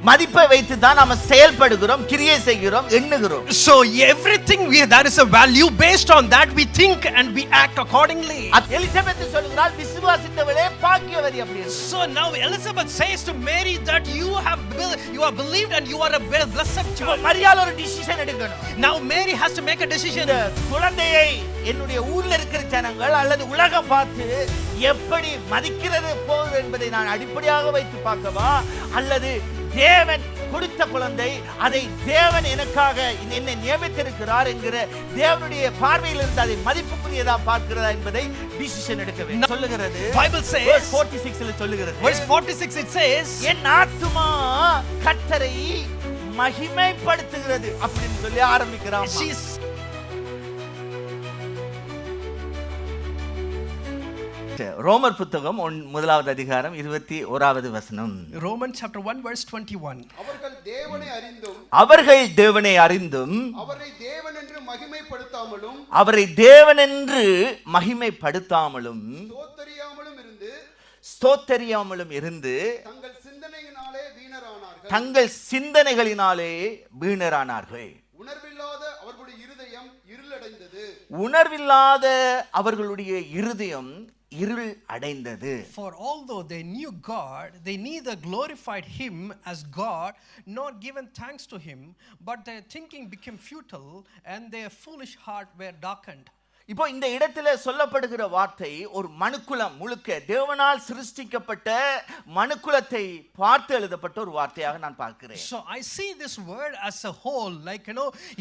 மதிப்பை வைத்து தான் நாம செயல்படுகிறோம், கிரியை செய்கிறோம், எண்ணுகிறோம். So everything there is a value based on that we think and we act accordingly. Elizabeth சொல்கிறாள் விசுவாசித்தவளே பாக்கியவதி அப்படி. So now Elizabeth says to Mary that you have believed and you are a blessed child. மரியாள் ஒரு decision எடுக்கணும். Now Mary has to make a decision. குழந்தையை என்னுடைய ஊர்ல இருக்கிற ஜனங்கள் அல்லது உலகம் பார்த்து எப்படி மதிக்கிறது போகுது என்பதை நான் அடிப்படையாக வைத்து பார்க்கவா, அல்லது தேவன் கொடுத்த குழந்தை அதை தேவன் எனக்காக என்னை நியமித்திருக்கிறார் என்கிற தேவனுடைய பார்வையில் இருந்து அதை மதிப்புக்குரியதா பார்க்கிறதா என்பதை டிசிஷன் எடுக்க வேண்டும் சொல்லுகிறது. Bible says verse 46 ல சொல்லுகிறது. Verse 46 it says என் ஆத்துமா கர்த்தரை மகிமைப்படுத்துகிறது அப்படின்னு சொல்லி ஆரம்பிக்கிறான். ரோமர் புத்தகம் 1வது அதிகாரம் 21வது வசனம். Romans chapter 1 verse 21. அவர்கள் தேவனை அறிந்தும் அவரை தேவன் என்று மகிமைப்படுத்தாமலும் ஸ்தோத்தரியாமலும் இருந்து தங்கள் சிந்தனைகளினாலே வீணரானார்கள். உணர்வில்லாத அவர்களுடைய இருதயம் இருள் அடைந்தது. For although they knew God, they neither glorified him as God nor given thanks to him, but their thinking became futile and their foolish heart were darkened. இப்போ இந்த இடத்துல சொல்லப்படுகிற வார்த்தை ஒரு மனுக்குலம் முழுக்க தேவனால் சிருஷ்டிக்கப்பட்ட மனுக்குலத்தை பார்த்து எழுதப்பட்ட ஒரு வார்த்தையாக நான் பார்க்கிறேன். So I see this word as a whole, like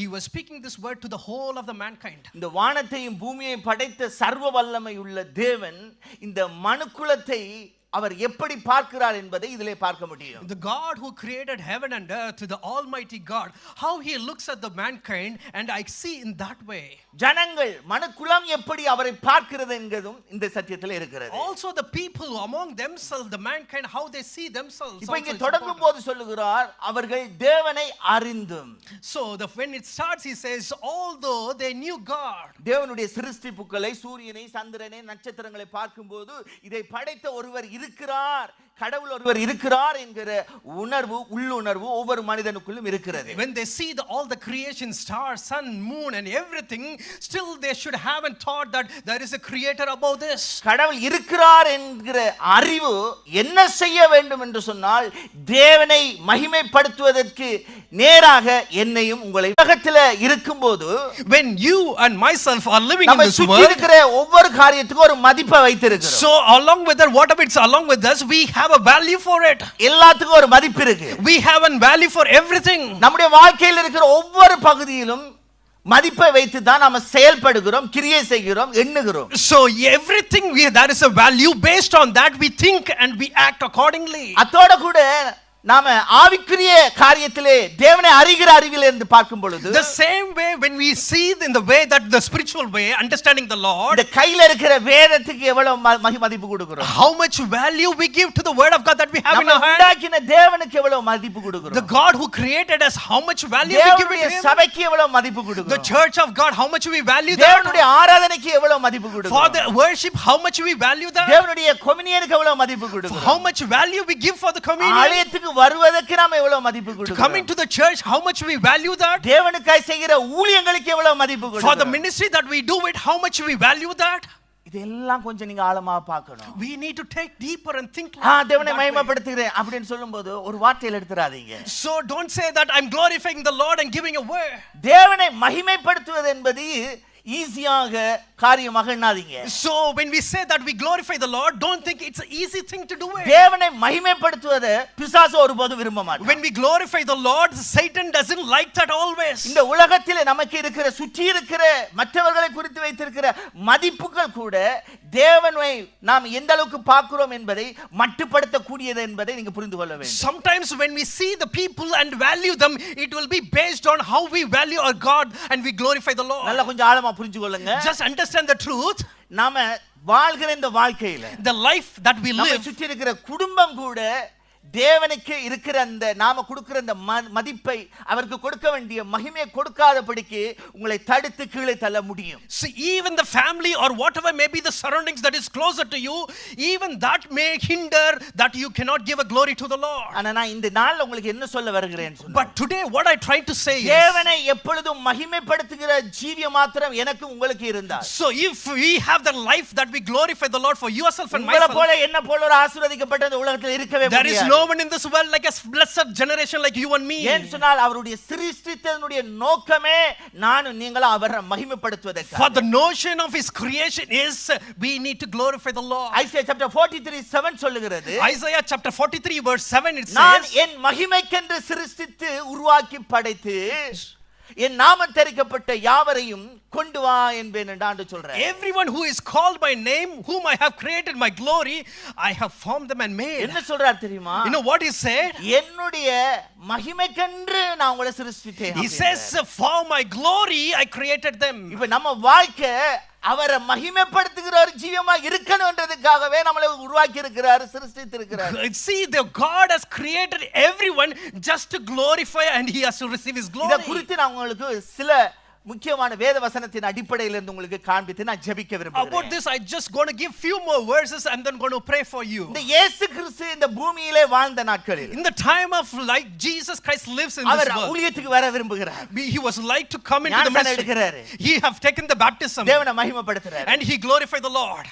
he was speaking this word to the whole of the mankind. இந்த வானத்தையும் பூமியையும் படைத்த சர்வ வல்லமை உள்ள தேவன் இந்த மனுக்குலத்தை அவர் எப்படி பார்க்கிறார் என்பதை இதிலே பார்க்க முடியும். The God who created heaven and earth, the almighty God, how he looks at the mankind, and I see in that way. ஜனங்கள் மனுக்குலம் எப்படி அவரை பார்க்கிறது என்கிறதும் இந்த சத்தியத்தில் இருக்கிறது. Also the people among themselves, the mankind, how they see themselves. இப்போ இங்கே தொடங்கும் போது சொல்லுகிறார் அவர்கள் தேவனை அறிந்தும். So when it starts he says although they knew God. தேவனுடைய சிருஷ்டிப்புக்களை சூரியனை சந்திரனை நட்சத்திரங்களை பார்க்கும்போது இதை படைத்த ஒருவர் இருக்கிறார், கடவுள் ஒருவர் இருக்கிறார் என்கிற உணர்வு உள்ளுணர்வு ஒவ்வொரு மனிதனுக்குள்ளும் இருக்கிறது. When they see all the creation, stars, sun, moon and everything, still they should have a thought that there is a creator above this. கடவுள் இருக்கிறார் என்கிற அறிவு என்ன செய்ய வேண்டும் என்று சொன்னால் தேவனை மகிமைப்படுத்துவதற்கு நேராக என்னையும் உங்களை உலகத்தில் இருக்கும்போது when you and myself are living in this world, இருக்கிற ஒவ்வொரு காரியத்துக்கும் ஒரு மதிப்பை வைத்திருக்கிறோம். So along with that, whatever it's along with us, we have a value for it. எல்லாத்துக்கும் ஒரு மதிப்பு இருக்கு. We have a value for everything. நம்முடைய வாழ்க்கையில் இருக்கிற ஒவ்வொரு பகுதியிலும் மதிப்பை வைத்து தான் நாம செயல்படுகிறோம், கிரியை செய்கிறோம், எண்ணுகிறோம். So everything there is a value based on that we think and we act accordingly. அதோட கூட நாம ஆவிக்குரிய காரியத்திலே தேவனை அறிகிற அறிவில் இருந்து பார்க்கும் பொழுது the same way when we see in the way that the spiritual way understanding the Lord, இந்த கையில இருக்கிற வேதத்துக்கு எவ்வளவு மதிப்பு கொடுக்கிறோம், how much value we give to the word of God that we have in our hand, உண்டாக்கின தேவனுக்கு எவ்வளவு மதிப்பு கொடுக்கிறோம், the God who created us, how much value we give to him, சபைக்கு எவ்வளவு மதிப்பு கொடுக்கிறோம், the church of God, how much we value that, தேவனுடைய ஆராதனைக்கு எவ்வளவு மதிப்பு கொடுக்கிறோம், for the worship, how much we value that, தேவனுடைய கொம்யூனியனுக்கு எவ்வளவு மதிப்பு கொடுக்கிறோம், how much value we give for the communion, ஆலயத்துக்கு வருவதற்கு நாம எவ்வளவு மதிப்பு கொடுக்கிறோம், coming to the church, how much we value that, தேவனுக்காய் செய்கிற ஊழியங்களுக்கு எவ்வளவு மதிப்பு கொடுக்கிறோம், for the ministry that we do it, how much we value that. இதெல்லாம் கொஞ்சம் நீங்க ஆழமா பார்க்கணும். We need to take deeper and think. தேவனை மகிமைப்படுத்துகிறேன் அப்படினு சொல்லும்போது ஒரு வார்த்தையில எடுத்துறாதீங்க. So don't say that I'm glorifying the Lord and giving a word. தேவனை மகிமைப்படுத்துவது என்பது ஈஸியாக காரியமாக எண்ணாதீங்க. So when we say that we glorify the Lord, don't think it's an easy thing to do it. தேவனை மகிமைப்படுத்துவதை பிசாசு ஒருபோதும் விரும்ப மாட்டான். When we glorify the Lord, Satan doesn't like that always. இந்த உலகத்திலே நமக்கு இருக்கிற சுற்றி இருக்கிற மற்றவர்களை குறித்து வைத்திருக்கிற மதிப்புகள் கூட தேவனை நாம் எந்த அளவுக்கு பார்க்கிறோம் என்பதை மட்டுப்படுத்த கூடியது என்பதை நீங்க புரிந்து கொள்ள வேண்டும். Sometimes when we see the people and value them, it will be based on how we value our God and we glorify the Lord. நல்லா கொஞ்சம் ஆழமா புரிஞ்சு கொள்ளுங்க. Just understand the truth. நாம வாழ்கிற இந்த வாழ்க்கையில the life that we live, சுற்றி இருக்கிற குடும்பம் கூட தேவனுக்கு இருக்கிற அந்த நாம கொடுக்கிற அந்த மதிப்பை அவருக்கு கொடுக்க வேண்டிய மகிமையை கொடுக்காதபடிக்கு உங்களை தடுத்து கீழே தள்ள முடியும். See, even the family or whatever may be the surroundings that is closer to you, even that may hinder that you cannot give a glory to the Lord. ஆனா நான் இந்த நாள்ல உங்களுக்கு என்ன சொல்ல வருகிறேன் சொன்னா, But today what I try to say is, தேவனை எப்பொழுதும் மகிமைப்படுத்துகிற ஜீவிய மாத்திரம் எனக்கு உங்களுக்கு இருந்தால், so if we have the life that we glorify the Lord for yourself and உங்களை myself, போல என்ன போல ஒரு ஆசீர்வதிக்கப்பட்ட இந்த உலகத்தில் இருக்கவே there is முடியாது. no one in this world like a blessed generation like you and me. ஏன் சொன்னால் அவருடைய சிருஷ்டித்தனுடைய நோக்கமே நானும் நீங்களும் அவரை மகிமைப்படுத்துவதற்கு. For the notion of his creation is we need to glorify the Lord. Isaiah chapter 43:7 சொல்லுகிறது, Isaiah chapter 43 verse 7 it நான் says, என் மகிமைக்கென்று சிருஷ்டித்து உருவாக்கி படைத்து என் நாமம் தரிக்கப்பட்ட யாவரையும் கொண்டு வா என்பேன் என்று சொல்றார். everyone who is called by name, whom I have created my glory, I have formed them and made. என்ன சொல்றார் தெரியுமா? You know what he said? என்னுடைய மகிமைக்கென்று நான் உங்களை சிருஷ்டித்தேன். He says, for my glory I created them. இப்ப நம்ம வாழ்க்கை அவரை மகிமைப்படுத்துகிற ஒரு ஜீவமா இருக்கணும்ன்றதுக்காகவே நம்மளை உருவாக்கி இருக்கிறார், சிருஷ்டித்து இருக்கிறார். See, the God has created everyone just to glorify and he has to receive his glory. இத குறித்து நான் உங்களுக்கு சில முக்கியமான வேத வசனத்தின் அடிப்படையில் இருந்து உங்களுக்கு காண்பித்து நான் ஜெபிக்க விரும்புகிறேன். About this I just going to give few more verses and then going to pray for you. இந்த இயேசு கிறிஸ்து இந்த பூமியிலே வாழ்ந்த நாட்களில், In the time of like Jesus Christ lives in this our world, ஊழியத்துக்கு வர விரும்புகிறார். he was like to come into the ஞானஸ்நானம் ministry. எடுக்கிறாரு. He have taken the baptism தேவனை மகிமைப்படுத்துறார். and he glorified the Lord.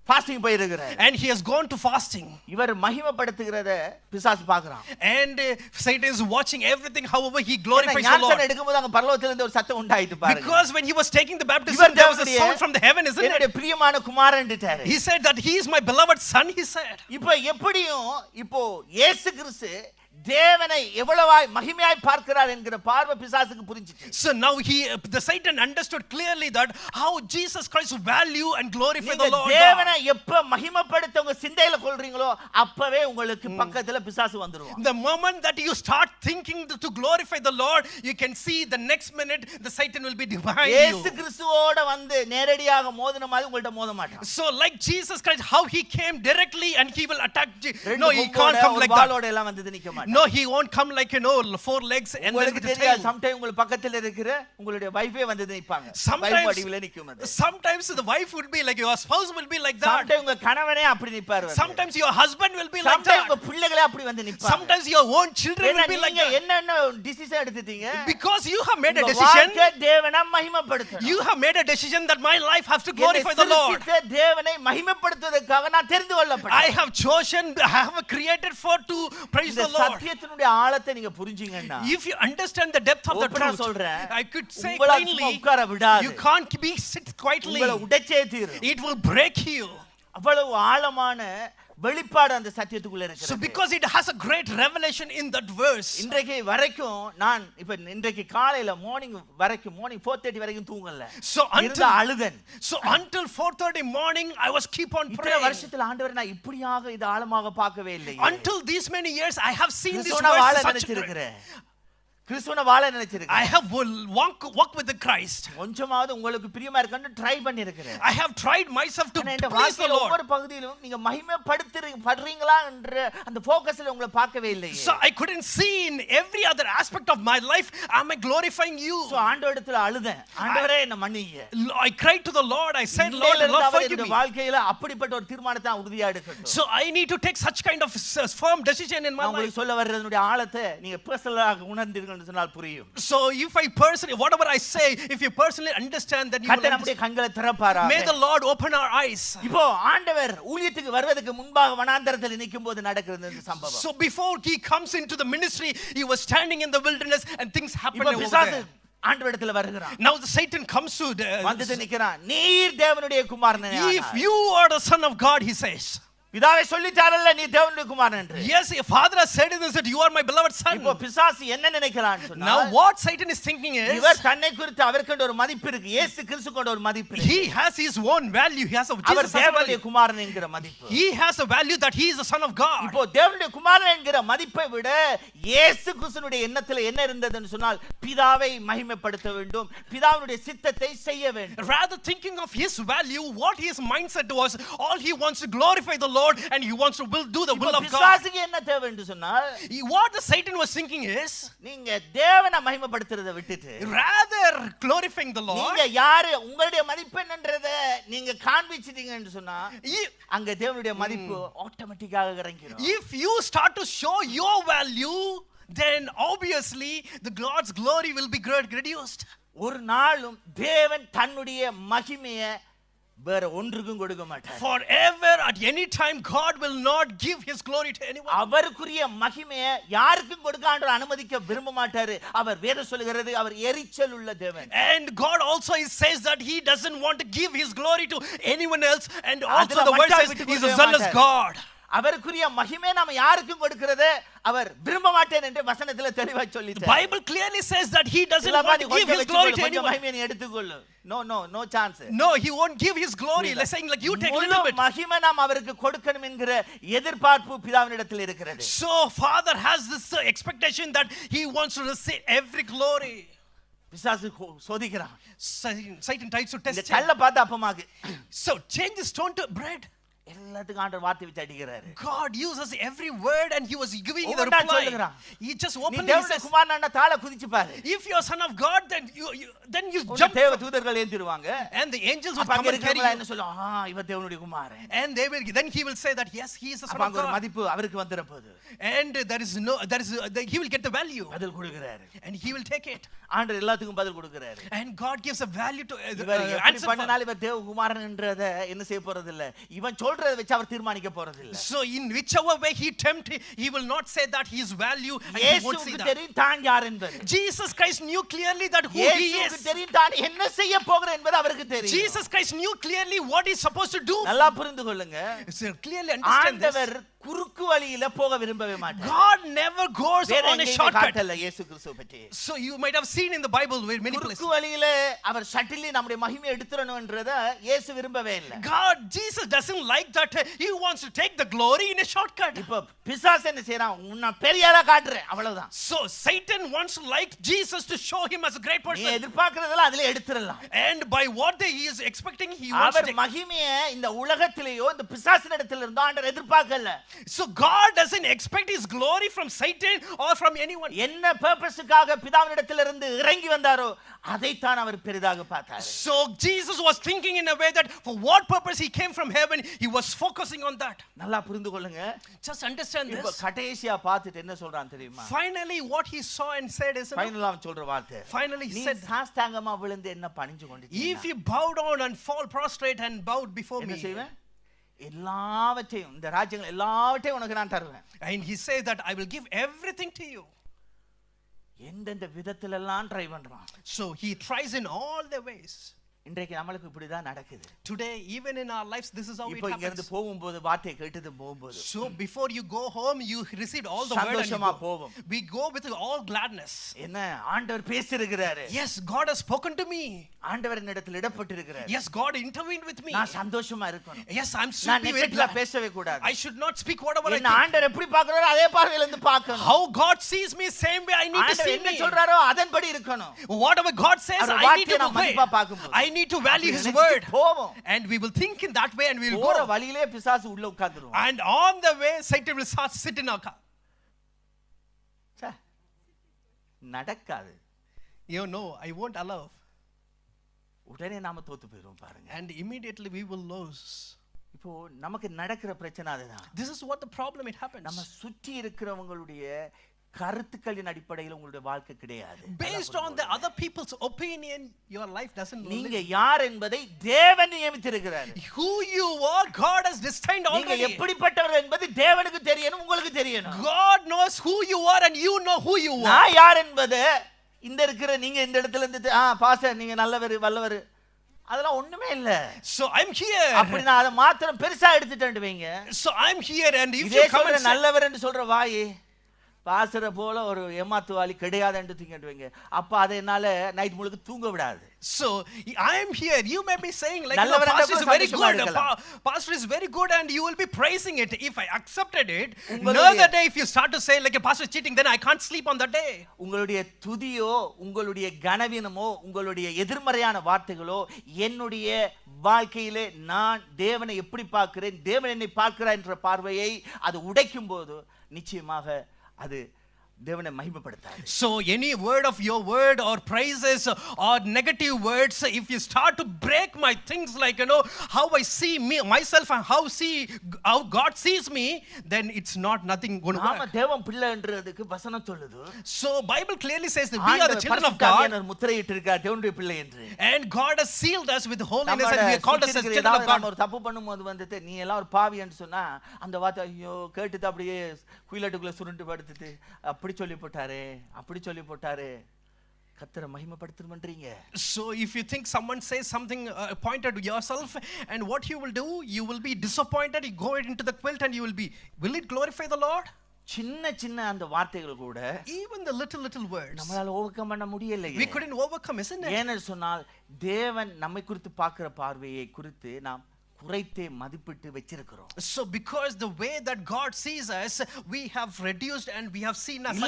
Fasting போயிருக்கிறார். And he has gone to fasting. இவர் மகிமைப்படுத்துகிறத பிசாசு பார்க்கறான். And Satan is watching everything however he glorifies the ஞானஸ்நானம் Lord. எடுக்கும்போது அங்க பரலோகத்துல இருந்து ஒரு சத்தம் உண்டாயிட்டு பாருங்க. Because when he was taking the baptism, இவர் there was a தேவனுடைய sound from the heaven, isn't என்னுடைய it? பிரியமான குமாரன்ட்டாரு. He said that he is my beloved son, he said. இப்போ எப்படியும் இப்போ இயேசு கிறிஸ்து தேவனை எவ்வளவாய் மகிமையாய் பார்க்கிறார் என்கிற பார்வை பிசாசுக்கு புரிஞ்சிச்சு. So now the Satan understood clearly that how Jesus Christ value and glorify the Lord. தேவனை எப்ப மகிமைப்படுத்த உங்க சிந்தையில கொள்றீங்களோ அப்பவே உங்களுக்கு பக்கத்துல பிசாசு வந்துருவான். The moment that you start thinking to glorify the Lord, you can see the next minute the Satan will be behind you. இயேசு கிறிஸ்துவோட வந்து நேரடியாக மோதின மாதிரி உங்கள்ட்ட மோத மாட்டான். So like Jesus Christ, how he came directly and he will attack. No, he can't come like that. வாளோட எல்லாம் வந்து நிக்க மாட்டான். No, he won't come like, you know, four legs and then உங்களுக்கு with the தெரியாது, tail. Sometime உங்க பக்கத்துல இருக்கிற உங்களுடைய வைஃபே வந்து நிப்பாங்க. Sometimes- வடிவில நிக்கும் அது. Sometimes the wife would be like, your spouse will be like that. Sometime உங்க கணவனே அப்படி நிப்பாரு. Sometimes your husband will be like sometime உங்க that. பிள்ளைகளே அப்படி வந்து நிப்பாங்க. Sometimes your own children will be like நீங்க that. என்னென்ன டிசிஷன் எடுத்துட்டீங்க? Because you have made a உங்க decision. வாழ்க்கை தேவனை மகிமைப்படுத்தணும். You have made a decision that my life has to glorify the Lord. தேவனை மகிமைப்படுத்துவதற்காக நான் தெரிந்து கொள்ளப்பட்டேன். I have chosen, I have created for to praise இந்த the Lord. சத்தியத்தினுடைய ஆழத்தை நீங்க புரிஞ்சீங்கன்னா, If you understand the depth of the ஓப்பனா truth, சொல்றேன், I could say உங்களை சும்மா plainly, உட்கார விடாது. you can't be sit quietly. உங்களை உடைச்சே தீரும். It will break you. அவ்வளவு ஆழமான வெளிப்பாடு அந்த சத்தியத்துக்குள்ள So இருக்குது. because it has a great revelation in that verse. இன்றைக்கு வரைக்கும் நான் இப்ப இன்றைக்கு காலையில மார்னிங் 4:30 வரைக்கும் தூங்கல. So இருந்த அழுதன். until 4:30 morning I was keep on இத்தனை praying. வருஷத்துல ஆண்டவரே நான் இப்படியாக இது ஆழமாக பார்க்கவே இல்லை. Until these many years I have seen this கிறிஸ்துவனை வாழ verse such a நினைச்சிருக்கிறேன். கிறிஸ்துவனை வாழ நினைச்சிருக்கிறேன். I have walk with the Christ. கொஞ்சமாவது உங்களுக்கு பிரியமா இருக்கன்னு try பண்ணிருக்கிறேன். I have tried myself to ஆனா இந்த please the வாழ்க்கையில Lord. ஒவ்வொரு பகுதியிலும் நீங்க மகிமைப்படுத்துறீங்களா என்ற அந்த ஃபோக்கஸ்ல உங்களை பார்க்கவே இல்லையே. So I couldn't see in every other aspect of my life, am I glorifying you? So ஆண்டவரிடத்துல அழுதேன், ஆண்டவரே என்ன மன்னிங்க. I cried to the Lord, I said, Lord, Lord, forgive இந்த me. வாழ்க்கையில அப்படிப்பட்ட ஒரு தீர்மானத்தை நான் உறுதியா எடுக்கட்டும். So I need to take such kind of firm decision in my நான் life. உங்களுக்கு சொல்ல வர்றதுடைய ஆழத்தை நீங்க பர்சனலாக உணர்ந்தீர்கள்னு சொன்னால் புரியும். So if I personally, whatever I say, if you personally understand that you will கர்த்தர் நம்முடைய கண்களை திறப்பாராக. may the Lord open our eyes. இப்போ ஆண்டவர் ஊழியத்துக்கு வருவதற்கு முன்பாக வனாந்தரத்தில் நிக்கும்போது நடக்கிறது இந்த சம்பவம். So before he comes into the ministry, he was standing in the wilderness and things happened இப்போ over பிசாசு there. ஆண்டவரிடத்துல வருகிறான். Now the Satan comes to வந்து நிக்கிறான். நீர் தேவனுடைய குமாரனே. if you are the son of God, he says. பிதாவே சொல்லிட்டாரல்ல நீ தேவனுடைய குமாரன் என்று. Yes, your father has said in this that you are my beloved son. இப்போ பிசாசு என்ன நினைக்கிறான்னு சொன்னா, Now what Satan is thinking is, இவர் தன்னை குறித்து அவருக்கு ஒரு மதிப்பு இருக்கு. இயேசு கிறிஸ்துவுக்கு ஒரு மதிப்பு இருக்கு. he has his own value. He has a our Jesus has a தேவனுடைய value. குமாரன் என்கிற மதிப்பு. He has a value that he is the son of God. இப்போ தேவனுடைய குமாரன் என்கிற மதிப்பை விட இயேசு கிறிஸ்துவினுடைய எண்ணத்துல என்ன இருந்ததுன்னு சொன்னால், பிதாவை மகிமைப்படுத்த வேண்டும், பிதாவுடைய சித்தத்தை செய்ய வேண்டும். Rather thinking of his value, what his mindset was, all he wants to glorify the Lord Lord and he wants to do the will of God. பிசாசுக்கு என்ன தேவை என்று சொன்னால், What the Satan was thinking is, நீங்க தேவனை மகிமைப்படுத்துறதை விட்டுட்டு rather glorifying the Lord, நீங்க யாரு உங்களுடைய மதிப்பு என்னன்றதை நீங்க காண்பிச்சிட்டீங்க என்று சொன்னா, அங்க தேவனுடைய மதிப்பு ஆட்டோமேட்டிக்காக இறங்கிடும். if you start to show your value, then obviously the God's glory will be reduced. ஒரு நாளும் தேவன் தன்னுடைய மகிமையை வேற ஒன்றுக்கும் கொடுக்க மாட்டார். Forever, at any time, God will not give his glory to anyone. அவருக்குரிய மகிமையை யாருக்கும் கொடுக்க ஆண்டவர் அனுமதிக்க விரும்ப மாட்டாரு. அவர் வேதம் சொல்கிறது அவர் எரிச்சல் உள்ள தேவன். And God also says that he doesn't want to give his glory to anyone else, and also the word says he is a zealous God. அவருக்குரிய மகிமை நாம யாருக்கும் கொடுக்கிறது அவர் விரும்ப மாட்டேன் என்று வசனத்துல தெளிவா சொல்லிட்டார். The Bible clearly says that he doesn't want to give his glory to anyone. மகிமையை எடுத்துக்கொள்ளு. No chance. No, he won't give his glory. Let's saying like you take a little bit. மகிமை நாம் அவருக்கு கொடுக்கணும் என்கிற எதிர்பார்ப்பு பிதாவினிடத்தில் இருக்கிறது. So Father has this expectation that he wants to receive every glory. பிசாசு சோதிக்கிறான். Satan tries to test him. கல்லை பார்த்து அப்பமாக்கு. So change the stone to bread. எல்லாத்துக்கும் ஆண்டவர் வார்த்தை வச்சு அடிக்கிறாரு. God uses every word and he was giving the reply. He just opened his mouth. குமாரனா தாள குதிச்சு பாரு. If you are son of God, then you jump. தேவ தூதர்கள் ஏந்திடுவாங்க. And the angels will come and carry you. என்ன சொல்லுவாங்க? இவன் தேவனுடைய குமாரன். And then he will say that yes, he is the son of God. ஒரு மதிப்பு அவருக்கு வந்துற போகுது. And he will get the value. பதில் கொடுக்கிறாரு. And he will take it. ஆண்டவர் எல்லாத்துக்கும் பதில் கொடுக்கிறாரு. And God gives a value to answer. பண்ணனால இவன் தேவ குமாரன்ன்றத என்ன செய்ய போறது இல்ல. இவன் சொல்றத வச்சு அவர் தீர்மானிக்க போறது இல்ல. So in whichever way he tempt, he will not say that he is value and he won't see that. தெரியும் தான் யார் என்பது. Jesus Christ knew clearly that who he is. இயேசுவுக்கு தெரியும் தான் என்ன செய்ய போகிறார் என்பது அவருக்கு தெரியும். Jesus Christ knew clearly what he is supposed to do. நல்லா புரிந்து கொள்ளுங்க. Clearly understand this. ஆண்டவர் குறுக்கு வழியில போக விரும்பவே மாட்டார். God never goes on a shortcut. இயேசு கிறிஸ்துவை பற்றி. So you might have seen in the Bible where many places. குறுக்கு வழியில அவர் சட்டிலி நம்முடைய மகிமையை எடுத்துறணும்ன்றத இயேசு விரும்பவே இல்ல. Jesus doesn't like that. He wants to take the glory in a shortcut. இப்போ பிசாசு என்ன செய்றான்? உன்னை பெரியாளா காட்டுறேன் அவ்வளவுதான். So Satan wants to like Jesus to show him as a great person. நீ எதிர்பார்க்கிறதெல்லாம் அதிலே எடுத்துறலாம். And by what he is expecting, he wants அவர் மகிமையை இந்த உலகத்திலேயோ இந்த பிசாசினிடத்தில் இருந்து ஆண்டவர் எதிர்பார்க்கல. So God doesn't expect his glory from Satan or from anyone. என்ன பர்பஸ்க்காக பிதாவினிடத்தில் இருந்து இறங்கி வந்தாரோ அதைத்தான் அவர் பெரிதாக பார்த்தார். So Jesus was thinking in a way that for what purpose he came from heaven, he was focusing on that. நல்லா புரிந்து கொள்ளுங்க. Just understand this. இப்போ கடைசியா பார்த்துட்டு என்ன சொல்றான் தெரியுமா? Finally what he saw and said is ஃபைனலா சொல்ற வார்த்தை. Finally he said, சாஷ்டாங்கமா விழுந்து என்ன பணிஞ்சு கொண்டிருக்கீங்க? if you bow down and fall prostrate and bowed before me, என்ன செய்வேன்? எல்லாவற்றையும் இந்த ராஜ்யங்கள் எல்லாவற்றையும் உனக்கு நான் தருவேன். And he says that I will give everything to you. எந்தெந்த விதத்துல எல்லாம் ட்ரை பண்றான். So he tries in all the ways. இன்றைக்கு நமக்கு இப்படி தான் நடக்குது. Today even in our lives this is how it இப்போ இங்க இருந்து happens. போகும்போது வார்த்தையை கேட்டது போகும்போது So before you go home you received all the word and you சந்தோஷமா go. போவோம். We go with all gladness. என்ன ஆண்டவர் பேசியிருக்கிறாரு. Yes, God has spoken to me. ஆண்டவர் என்னிடத்தில் இடப்பட்டிருக்கிறார். Yes, God intervened with me. நான் சந்தோஷமா இருக்கணும். Yes, I'm நான் very நெகட்டிவா glad. பேசவே கூடாது. I should not speak whatever I என்ன think. ஆண்டவர் எப்படி பார்க்கறாரோ அதே பார்வையில இருந்து பார்க்கணும். How God sees me same way I need to see ஆண்டவர் என்ன me. சொல்றாரோ அதன்படி இருக்கணும். Whatever God says our I need வார்த்தையை to நாம் obey. மதிப்பா பார்க்கும்போது I need to value his நினைச்சிட்டு word. போவோம். And we will think in that way and we will போற go. வழியிலே பிசாசு உள்ள உட்கார்ந்துருவான். And on the way Satan will start sitting in our car. நடக்காது. You know, I won't allow. உடனே நாம தோத்து போயிரும் பாருங்க. And immediately we will lose. இப்போ நமக்கு நடக்கிற பிரச்சனை அதுதான். This is what the problem it happens. நம்ம சுற்றி இருக்கிறவங்களுடைய கருத்துக்களின் அடிப்படையில் உங்களுடைய வாழ்க்கை கிடையாது. Based on the other people's opinion, your life doesn't நீங்க யார் என்பதை தேவன் நியமித்திருக்கிறார். Who you are, God has destined already. நீங்க எப்படிப்பட்டவர் என்பது தேவனுக்கு தெரியணும், உங்களுக்கு தெரியணும். God knows who you are and you know who you are. நான் யார் என்பது இந்த இருக்கிற நீங்க இந்த இடத்துல இருந்து பாஸ்டர் நீங்க நல்லவர் வல்லவர் அதெல்லாம் ஒண்ணுமே இல்ல. So I'm here. அப்படி நான் அதை மாத்திரம் பெருசா எடுத்துட்டேன் வைங்க. So I'm here and if you come and நல்லவர் என்று சொல்ற வாய் பாசரை போல ஒரு ஏமாத்துவாளி கிடையாதுன்னு தூங்கிடுவீங்க. அப்ப அதை என்னால நைட் முழுக்க தூங்க விடாது. So I am here. You may be saying like, pastor is very good. Pastor is very good, and you will be praising it. If I accepted it, another day if you start to say like a pastor is cheating, then I can't sleep on that day. உங்களுடைய துதியோ, உங்களுடைய கனவீனமோ, உங்களுடைய எதிர்மறையான வார்த்தைகளோ என்னுடைய வாழ்க்கையிலே நான் தேவனை எப்படி பார்க்கிறேன், தேவன் என்னை பார்க்கிறார் என்ற பார்வையை அது உடைக்கும் போது நிச்சயமாக அது தேவனை மகிமைப்படுத்தாது. So any word of your word or praises or negative words, if you start to break my things like, how I see me myself and how God sees me, then it's not nothing going to work. நாம தேவன் பிள்ளைன்றதுக்கு வசனம் சொல்லுது. So Bible clearly says that we are the children of God. ஆண்டவர் முத்திரையிட்டிருக்கார் தேவனுடைய பிள்ளை என்று. And God has sealed us with holiness, and we are called as children of God. ஒரு தப்பு பண்ணும்போது வந்துட்டு நீ எல்லாம் ஒரு பாவி என்று சொன்னா அந்த வார்த்தை ஐயோ கேட்டுட்டு அப்படியே குயிலட்டுக்குள்ள சுருண்டு படுத்துட்டு அப்படி சொல்லி போட்டாரே அப்படி சொல்லி போட்டாரே கர்த்தரை மகிமைப்படுத்தணும்ன்றீங்க. So if you think someone says something pointed to yourself, and what you will do, you will be disappointed. You go into the quilt and you will it glorify the Lord? சின்ன சின்ன அந்த வார்த்தைகள் கூட even the little words நம்மளால overcome பண்ண முடியலையே. we couldn't overcome, isn't it? ஏன்னு சொன்னால் தேவன் நம்மை குறித்து பார்க்கிற பார்வையை குறித்து நாம் குறைத்தே மதிப்பிட்டு வச்சிருக்கிறோம். So because the way that God sees us, we have reduced and we have seen us.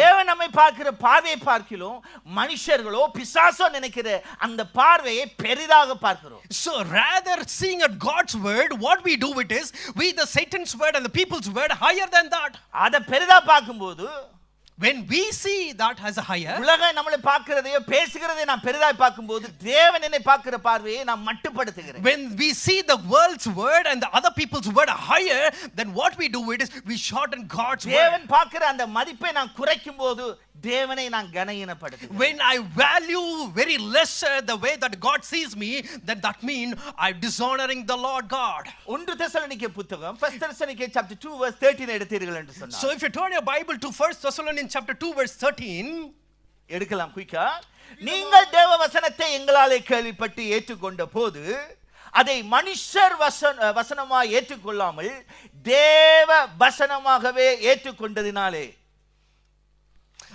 தேவன் நம்மை பார்க்கிற பார்வையை பார்க்கிறோம், மனுஷர்களோ பிசாசோ நினைக்கிற அந்த பார்வையை பெரிதாக பார்க்கிறோம். So rather seeing at God's word, what we do it is we the Satan's word and the people's word higher than that. அத பெரிதா பார்க்கும்போது when we see that as a higher, உலகம் நம்மளை பார்க்கிறதையோ பேசுகிறதை நான் பெரிதாய் பார்க்கும்போது தேவன் என்னை பார்க்கிற பார்வையை நான் மட்டுப்படுத்துகிறேன். when we see the world's word and the other people's word higher, then what we do it is we shorten God's word. தேவன் பார்க்கிற அந்த மதிப்பை நான் குறைக்கும்போது தேவனை நான் கனஹீனப்படுத்துகிறேன். when I value very lesser the way that God sees me, then that mean I'm dishonoring the Lord God. 1 Thessalonica புத்தகம் 1 Thessalonians chapter 2 verse 13 எடுத்தீர்கள் என்று சொன்னார். So if you turn your Bible to 1 Thessalonians chapter 2 verse 13, எடுக்கலாம் குயிக்கா. நீங்கள் தேவ வசனத்தை எங்களாலே கேள்விப்பட்டு ஏற்றுக்கொண்ட போது அதை மனுஷர் வசனமாய் ஏற்றுக்கொள்ளாமல் தேவ வசனமாகவே ஏற்றுக்கொண்டதினாலே.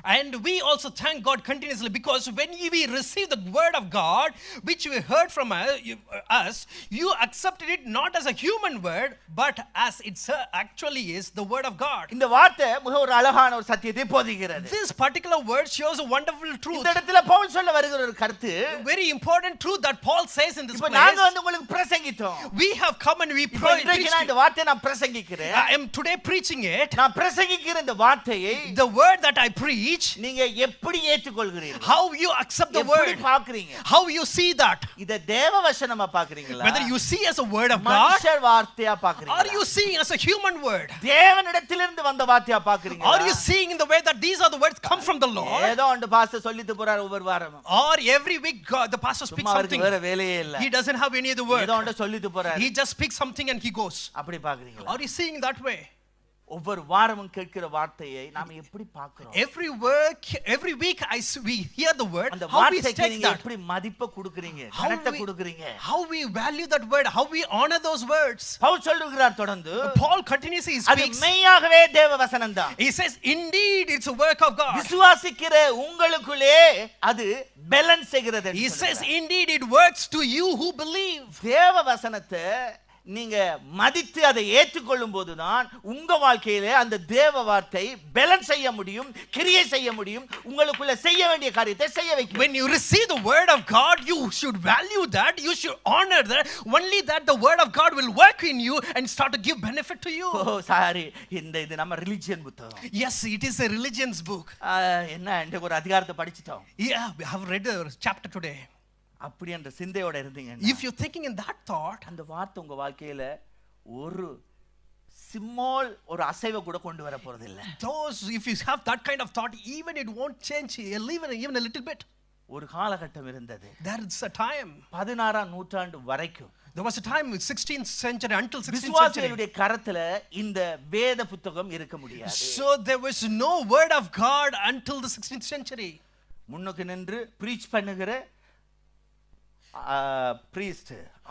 and we also thank God continuously, because when we receive the word of God which we heard from us, you accepted it not as a human word but as it actually is the word of God. இந்த வார்த்தை மிக ஒரு அழகான ஒரு சத்தியத்தை போதிக்கிறது. This particular word shows a wonderful truth. இந்த இடத்துல பவுல் சொல்ல வருகிற ஒரு கருத்து, very important truth that Paul says in this இப்போ place. நாங்க வந்து உங்களுக்கு பிரசங்கித்தோம். we have come and we preach. இந்த வார்த்தை நான் பிரசங்கிக்கிறேன். I am today preaching it. நான் பிரசங்கிக்கிற இந்த வார்த்தையை the word that I preach, நீங்க எப்படி ஏற்றுக்கொள்கிறீர்கள்? how you accept the word, எப்படி பார்க்கறீங்க? how you see that? இத தேவ வசனமா பார்க்கறீங்களா? whether you see as a word of God, மனுஷ வார்த்தையா பார்க்கறீங்களா? are you seeing as a human word? தேவனிடத்திலிருந்து வந்த வார்த்தையா பார்க்கறீங்களா? are you seeing in the way that these are the words come from the Lord? ஏதோ அந்த pastor சொல்லிட்டு போறார் ஒவ்வொரு வாரமும். or every week the pastor speaks something, வேற வேலையே இல்ல, he doesn't have any other word, ஏதோ ஒன்று சொல்லிட்டு போறார், he just speaks something and he goes. அப்படி பார்க்கறீங்களா? are you seeing that way? ஒவ்வொரு வாரமும் கேட்கிற வார்த்தையை நாம எப்படி பார்க்கிறோம்? every week we hear the word, அந்த how we வார்த்தைக்கு take நீங்க that, எப்படி மதிப்பு கொடுக்கறீங்க, கனத்தை கொடுக்கறீங்க, how we value that word, how we honor those words. Pavul சொல்லுகிறார் தொடர்ந்து, Paul continuously speaks, அது மெய்யாகவே தேவ வசனம்தான். he says indeed it's a work of God. விசுவாசிக்கிற உங்களுக்குள்ளே அது பேலன்ஸ் செய்கிறது. he says indeed it works to you who believe. தேவ வசனத்தை நீங்க மதித்து அதை ஏற்றுக்கொள்ளும் போதுதான் உங்க வாழ்க்கையிலே அந்த தேவ வார்த்தை பேலன்ஸ் செய்ய முடியும், கிரியை செய்ய முடியும், உங்களுக்குள்ள செய்ய வேண்டிய காரியத்தை செய்ய வைக்கும். when you receive the word of God, you should value that, you should honor that, only that the word of God will work in you and start to give benefit to you. Oh sorry, இது நம்ம religion புத்தகம். yes, it is a religion's book. என்ன இந்த ஒரு அதிகாரத்தை படிச்சிட்டோம். yeah, we have read a chapter today. அப்படி என்ற சிந்தையோட இருந்தீங்க, if you're thinking in that thought, அந்த வார்த்தை உங்க வாழ்க்கையில ஒரு சிம்மால் ஒரு அசைவை கூட கொண்டு வர போறது இல்ல. those if you have that kind of thought, even it won't change even a little bit. ஒரு காலகட்டம் இருந்தது, there is a time, 16ஆம் நூற்றாண்டு வரைக்கும் there was a time in 16th century until 16th century, விசுவாசிகளுடைய கரத்துல இந்த வேத புத்தகம் இருக்க முடியாது. so there was no word of God until the 16th century. முன்னுக்கு நின்று பிரீச் பண்ணுகிற priest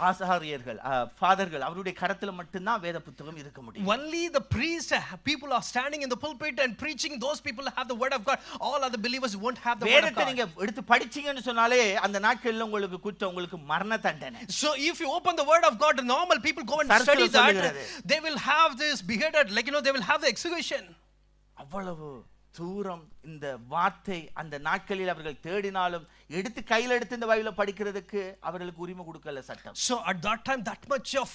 ஆசாரியர்கள் ஃபாதர்கள் அவருடைய கரத்துல மட்டும்தான் வேத புத்தகம் இருக்க முடியும். Only the priests, people are standing in the pulpit and preaching. Those people have the word of God. All other believers won't have the word of வேதத்தை God. நீங்க எடுத்து படிச்சீங்கன்னு சொன்னாலே அந்த நாட்கள்ல உங்களுக்கு குற்றம், உங்களுக்கு மரண தண்டனை. So if you open the word of God, the normal people go and study that, they will have this beheaded, like they will have the execution. அவ்வளவு தூரம் இந்த வார்த்தை அந்த நாட்களில் அவர்கள் தேடினாலும் எடுத்து கையில் எடுத்து இந்த பைபிளை படிக்கிறதுக்கு அவர்களுக்கு உரிமை கொடுக்கல சட்டம். So at that time that much of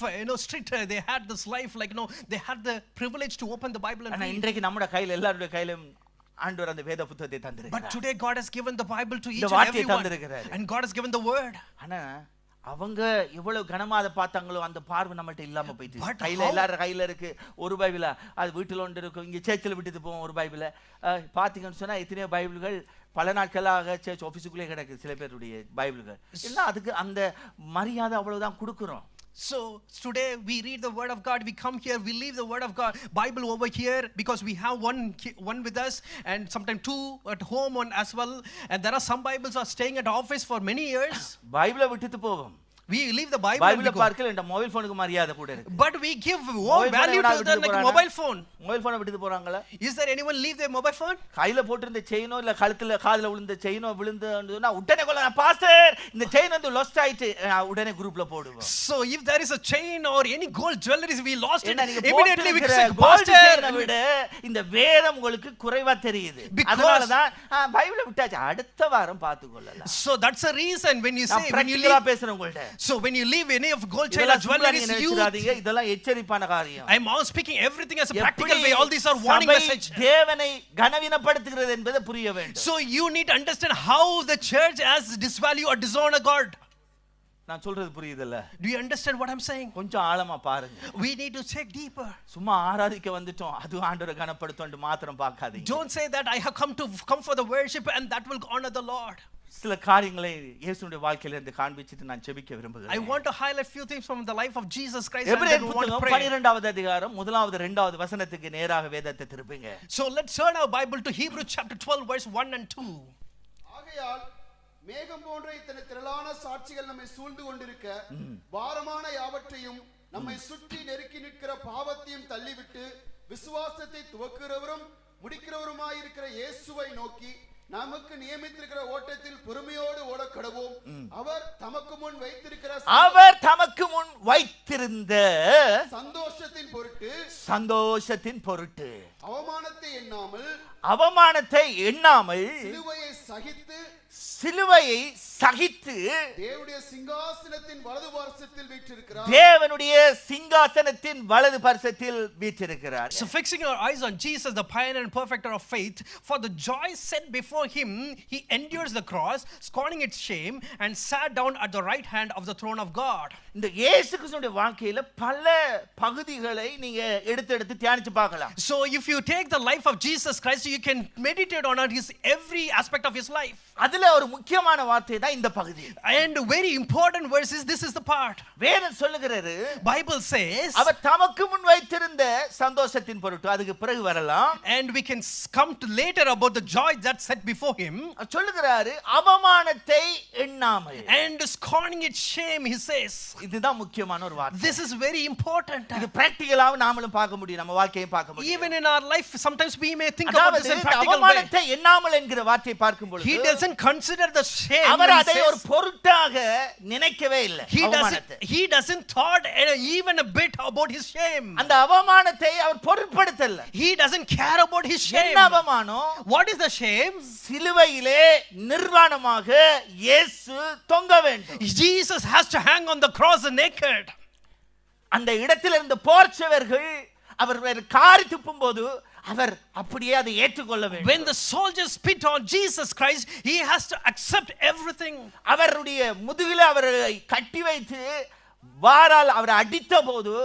strict, they had this life, like they had the privilege to open the Bible and read. ஆனா இன்றைக்கு நம்மட கையில எல்லாருடைய கையிலும் ஆண்டவர் அந்த வேத புத்தகத்தை தந்திருக்கிறார். But today God has given the Bible to each and everyone, and God has given the word. ஆனா அவங்க எவ்வளவு கனமாத பார்த்தாங்களோ அந்த பார்வை நம்மள்ட்ட இல்லாம போயிட்டு. கையில எல்லாரும் கையில இருக்கு ஒரு பைபிளா, அது வீட்டில் ஒன்று இருக்கும், இங்க சேர்ச்சில் விட்டுட்டு போவோம் ஒரு பைபிளை. பாத்தீங்கன்னு சொன்னா எத்தனையோ பைபிள்கள் பல நாட்களாக சர்ச் ஆபீஸுக்குள்ளே கிடக்கு சில பேருடைய பைபிள்கள். எல்லாம் அதுக்கு அந்த மரியாதை அவ்வளவுதான் கொடுக்குறோம். So today we read the word of God, we come here, we leave the word of God, Bible over here, because we have one with us and sometimes two at home one as well, and there are some Bibles are staying at office for many years. பைபிளை விட்டுட்டு போவோம். We leave the Bible. பைபிளை பார்க்கல இந்த mobile ஃபோனுக்கு மரியாதை கூட இருக்கு. But we give more value to the like mobile phone. Mobile ஃபோனை விட்டுட்டு போறாங்களா? Is there anyone leave their mobile phone? கையில போட்டிருந்த செயினோ இல்ல கழுத்துல காதுல விழுந்த செயினோ விழுந்துனா உடனே கொல்ல பாஸ்டர் இந்த செயின் வந்து லாஸ்ட் ஆயிட்டு உடனே குரூப்ல போடுவோம். So if there is a chain or any gold jewelry we lost it, immediately we say pastor விட இந்த வேதம் உங்களுக்கு குறைவா தெரியுது. அதனால தான் பைபிளை விட்டாச்சு அடுத்த வாரம் பாத்துக்கொள்ளலாம். So that's a reason when you say when you leave பேசுறவங்கள்ட்ட. So when you leave any of gold chain or jewelry இதெல்லாம் எச்சரிப்பான காரியம். I am all speaking everything as a practical way. All these are warning message. தேவனை கனவீனப்படுத்துகிறது என்பது புரிய வேண்டும். So you need to understand how the church has disvalue or dishonor God. நான் சொல்றது புரியுதல்ல? Do you understand what I'm saying? கொஞ்சம் ஆழமா பாருங்க. We need to check deeper. சும்மா ஆராதிக்க வந்துட்டோம் அது ஆண்டவரை கனப்படுத்தும்னு மாத்திரம் பார்க்காதீங்க. Don't say that I have come for the worship and that will honor the Lord. சில காரியங்களை இயேசுவின் வாழ்க்கையில இருந்து காண்பிச்சிட்டு நான் ஜெபிக்க விரும்புகிறேன். I want to highlight few things from the life of Jesus Christ. எபிரேயர் புத்தகம் 12வது அதிகாரம் 1வது 2வது வசனத்துக்கு நேராக வேதத்தை திருப்புங்க. So let's turn our Bible to Hebrews chapter 12 verse 1 and 2. ஆகையால் மேகம் போன்ற இத்தனை திரளான சாட்சிகள் நம்மை சூழ்ந்து கொண்டிருக்க பாரமான யாவற்றையும் நம்மை சுற்றி நெருக்கி நிற்கிற பாவத்தையும் தள்ளிவிட்டு விசுவாசத்தை துவக்குகிறவரும் முடிக்கிறவருமாயிருக்கிற இயேசுவை நோக்கி நமக்கு நியமித்திருக்கிற ஓட்டத்தில் பொறுமையோடு ஓடக்கடவோம். அவர் தமக்கு முன் வைத்திருந்த சந்தோஷத்தின் பொருட்டு அவமானத்தை எண்ணாமல் சிலுவையை சகித்து தேவனுடைய சிங்காசனத்தின் வலது பார்சத்தில் வீற்றிருக்கிறார். So fixing our eyes on Jesus, the pioneer and perfecter of faith, for the joy set before him, he endures the cross, scorning its shame, and sat down at the right hand of the throne of God. இந்த இயேசு கிறிஸ்துவின் வாழ்க்கையில பல பகுதிகளை நீங்க எடுத்து தியானிச்சு பார்க்கலாம். So if you take the life of Jesus Christ, you can meditate on his every aspect of his life. அதுல ஒரு முக்கியமான வார்த்தை தான் இந்த பகுதி. And very important verse is this is the part. வேதம் சொல்லுகிறது, Bible says, அவர் தமக்கு முன் வைத்திருந்த சந்தோஷத்தின் பொருட்டு, அதுக்கு பிறகு வரலாம். And we can come to later about the joy that set before him. சொல்லுகிறாரு அவமானத்தை எண்ணாமல். And scorning its shame, he says. இதுதான் முக்கியமான ஒரு வார்த்தை. This is very important. இது பிராக்டிகலாவும் நாமளும் பார்க்க முடியும், நம்ம வாழ்க்கையை பார்க்க முடியும். Even in our life sometimes we may think about this in practical way. அவமானத்தை எண்ணாமல் என்கிற வார்த்தையை பார்க்கும் பொழுது he doesn't consider the shame. அவர் அதை ஒரு பொருட்டாக நினைக்கவே இல்லை. He doesn't thought even a bit about his shame. அந்த அவமானத்தை அவர் பொருட்படுத்தல. He doesn't care about his shame. என்ன அவமானம்? What is the shame? சிலுவையிலே நிர்வாணமாக இயேசு தொங்க வேண்டும். Jesus has to hang on the cross naked. அந்த இடத்தில் இருந்த போர்ச்சவர்கள் அவர் காரி துப்பும்போது அவர் அப்படியே அதை ஏற்றுக்கொள்ள வேண்டும். When the soldiers spit on Jesus Christ, he has to accept everything. அவருடைய முதுகிலே அவரை கட்டி வைத்து வாரால் அவரை அடித்தபோது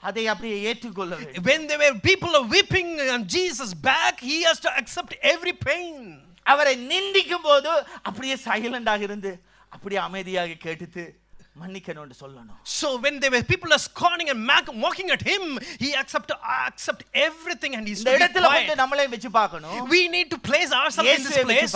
அதை அப்படியே ஏற்றுக்கொள்ள வேண்டும். When there were people whipping on Jesus back, he has to accept every pain. அவரை நிந்திக்கும்போது அப்படியே சைலண்டாக இருந்து அப்படியே அமைதியாக கேட்டுட்டு மன்னிக்கணும்னு சொல்லணும். So when there were people scorning and mocking at him, he accept everything and he's இந்த இடத்துல வந்து நம்மளே வெச்சு பார்க்கணும். We need to place ourselves in this place.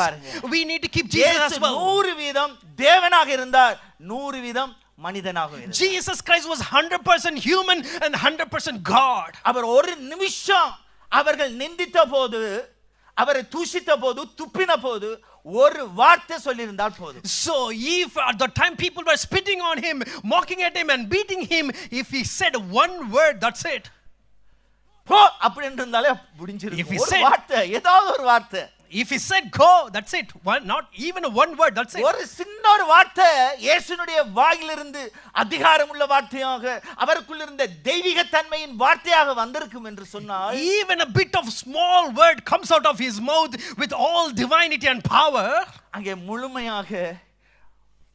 We need to keep Jesus as well. 100% தேவனாக இருந்தார், 100% மனிதனாக இருந்தார். Jesus Christ was 100% human and 100% God. அவர் ஒரு நிமிஷம் அவர்கள் நிந்தித்த போது, அவரை தூஷித்த போது, துப்பின போது ஒரு வார்த்தை சொல்லியிருந்தால் போதும். So if at the time people were spitting on him, mocking at him and beating him, if he said one word, that's it. போ அப்படின்னு இருந்தாலே முடிஞ்சிருக்கும். If he ஒரு said- வார்த்தை, ஏதாவது ஒரு வார்த்தை. If he said go, that's it. One, not even one word, that's it. ஒரு சின்ன ஒரு வார்த்தை இயேசுனுடைய வாயிலிருந்து அதிகாரமுள்ள வார்த்தையாக, அவருக்குள்ள இருந்த தெய்வீக தன்மையின் வார்த்தையாக வந்திருக்கும் என்று சொன்னால், Even a bit of small word comes out of his mouth with all divinity and power, அங்கே முழுமையாக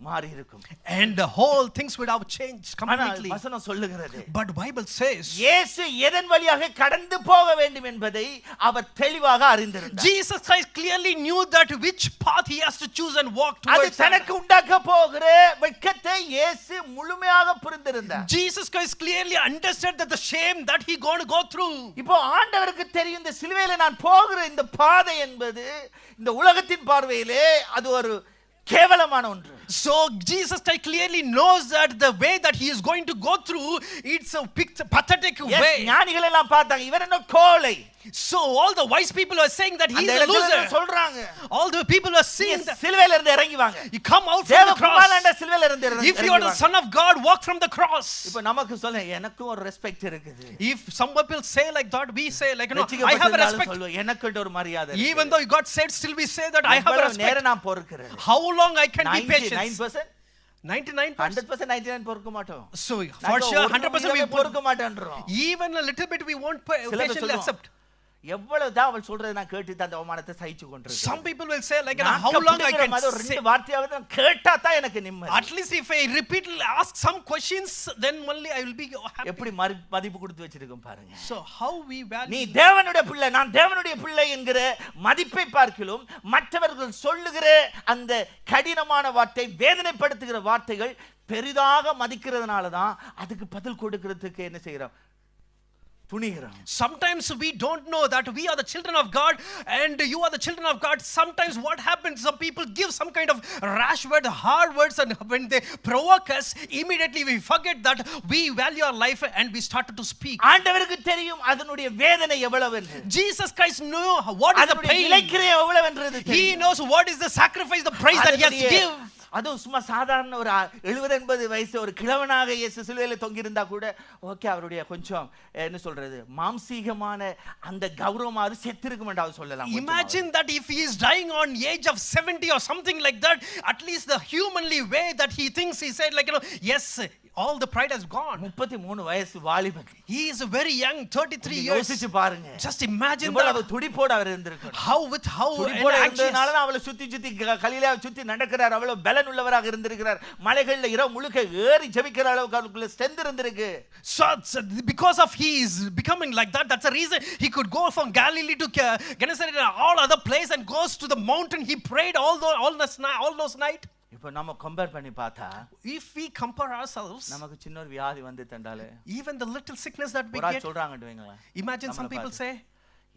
மாறி இருக்கும். and the whole things would have changed ஆனால் completely. வசனம் சொல்லுகிறது, But Bible says இயேசு எதன் வழியாக கடந்து போக வேண்டும் என்பதை அவர் தெளிவாக அறிந்திருந்தார். Jesus Christ clearly knew that which path he has to choose and walk அது towards. தனக்கு உண்டாக்க போகிற வெட்கத்தை இயேசு முழுமையாக புரிந்திருந்தார். Jesus Christ clearly understood that the shame that he going to go through. இப்போ ஆண்டவருக்கு தெரியும் இந்த சிலுவையில நான் போகிற இந்த பாதை என்பது இந்த உலகத்தின் பார்வையிலே அது ஒரு கேவலமான ஒன்று. So Jesus Christ clearly knows that the way that he is going to go through, it's a pathetic Yes, way. ஞானிகள் எல்லாம் பார்த்தாங்க, இவர் என்ன கோழை. So all the wise people are saying that he அந்த is a இடத்துல loser. சொல்றாங்க, All the people are saying that சிலுவையில இருந்து இறங்கி வாங்க. you come out from the தேவகுமாரன் cross. சிலுவையில இருந்து If you are the son of God, walk from the cross. இப்போ நமக்கு சொல்ல எனக்கும் ஒரு ரெஸ்பெக்ட் இருக்குது. If some people say like that, we say like, you know, I have a respect. சொல்லுவேன், எனக்கு ஒரு மரியாதை இருக்கு. Even though you got saved, still we say that I have a எவ்வளவு respect. நேரம் நான் பொறுக்கிறேன். How long I can be patient? 99% 99%. 100% 99 பொறுக்க மாட்டோம். So for sure 100% we பொறுக்க மாட்டேன்றோம். even a little bit we won't சில பேர் patiently சொல்லுவோம், accept. எவ்வளவுதான் அவள் சொல்றதை நான் கேட்டு அந்த அவமானத்தை சகிச்சு கொண்டிருக்கேன். Some people will say like, you know, how long I can ஒரு say. ரெண்டு வார்த்தையாவது நான் கேட்டா தான் எனக்கு நிம்மதி. At least if I repeatedly ask some questions, then only I will be happy. எப்படி மதிப்பு கொடுத்து வச்சிருக்கோம் பாருங்க. So how we நீ value. தேவனுடைய பிள்ளை, நான் தேவனுடைய பிள்ளை என்கிற மதிப்பை பார்க்கிலும் மற்றவர்கள் சொல்லுகிற அந்த கடினமான வார்த்தை, வேதனைப்படுத்துகிற வார்த்தைகள் பெரிதாக மதிக்கிறதுனால தான் அதுக்கு பதில் கொடுக்கிறதுக்கு என்ன செய்கிறோம், துணிகிறோம். Sometimes we don't know that we are the children of God and you are the children of God. Sometimes what happens, some people give some kind of rash word, hard words, and when they provoke us, immediately we forget that we value our life and we started to speak. ஆண்டவருக்கு தெரியும் அதனுடைய வேதனை எவ்வளவு என்று. Jesus Christ knew what is the அதனுடைய pain. விலைக்கிறை எவ்வளவு என்றது He தெரியும். knows what is the sacrifice, the price that he has to give. அதுவும் சும்மா சாதாரண ஒரு 70-80 வயசு ஒரு கிழவனாக இயேசு சிலுவையில தொங்கி இருந்தா கூட ஓகே, அவருடைய கொஞ்சம் என்ன சொல்றது மாம்சீகமான அந்த கௌரவமாவது செத்திருக்கும் என்று சொல்லலாம். Imagine that if he is dying on age of 70 or something like that, at least the humanly way that he thinks, he said like, you know, yes, all the pride has gone. 33 வயசு வாலிபன். He is a very young 33 years. யோசிச்சு பாருங்க. Just imagine இவ்வளவு that. துடிப்போடு அவர் இருந்திருக்கார். How துடிப்போடு and இருந்ததனால anxious. அவளை சுத்தி சுத்தி கலிலேயாவை சுத்தி நடக்கிறார். அவ்வளவு பலன் உள்ளவராக இருந்திருக்கிறார். மலைகள்ல இரவு முழுக்க ஏறி ஜெபிக்கிற அளவுக்கு அவருக்குள்ள ஸ்ட்ரெngth இருந்திருக்கு. So because of he is becoming like that, that's the reason he could go from Galilee to Gennesaret and all other place and goes to the mountain. He prayed all those night. இப்போ நம்ம compare பண்ணி பார்த்தா, If we compare ourselves, நமக்கு சின்ன ஒரு வியாதி வந்து தண்டாலே even the little sickness that we ஒரு get, சொல்றாங்கன்னு வைங்களா, imagine some people say,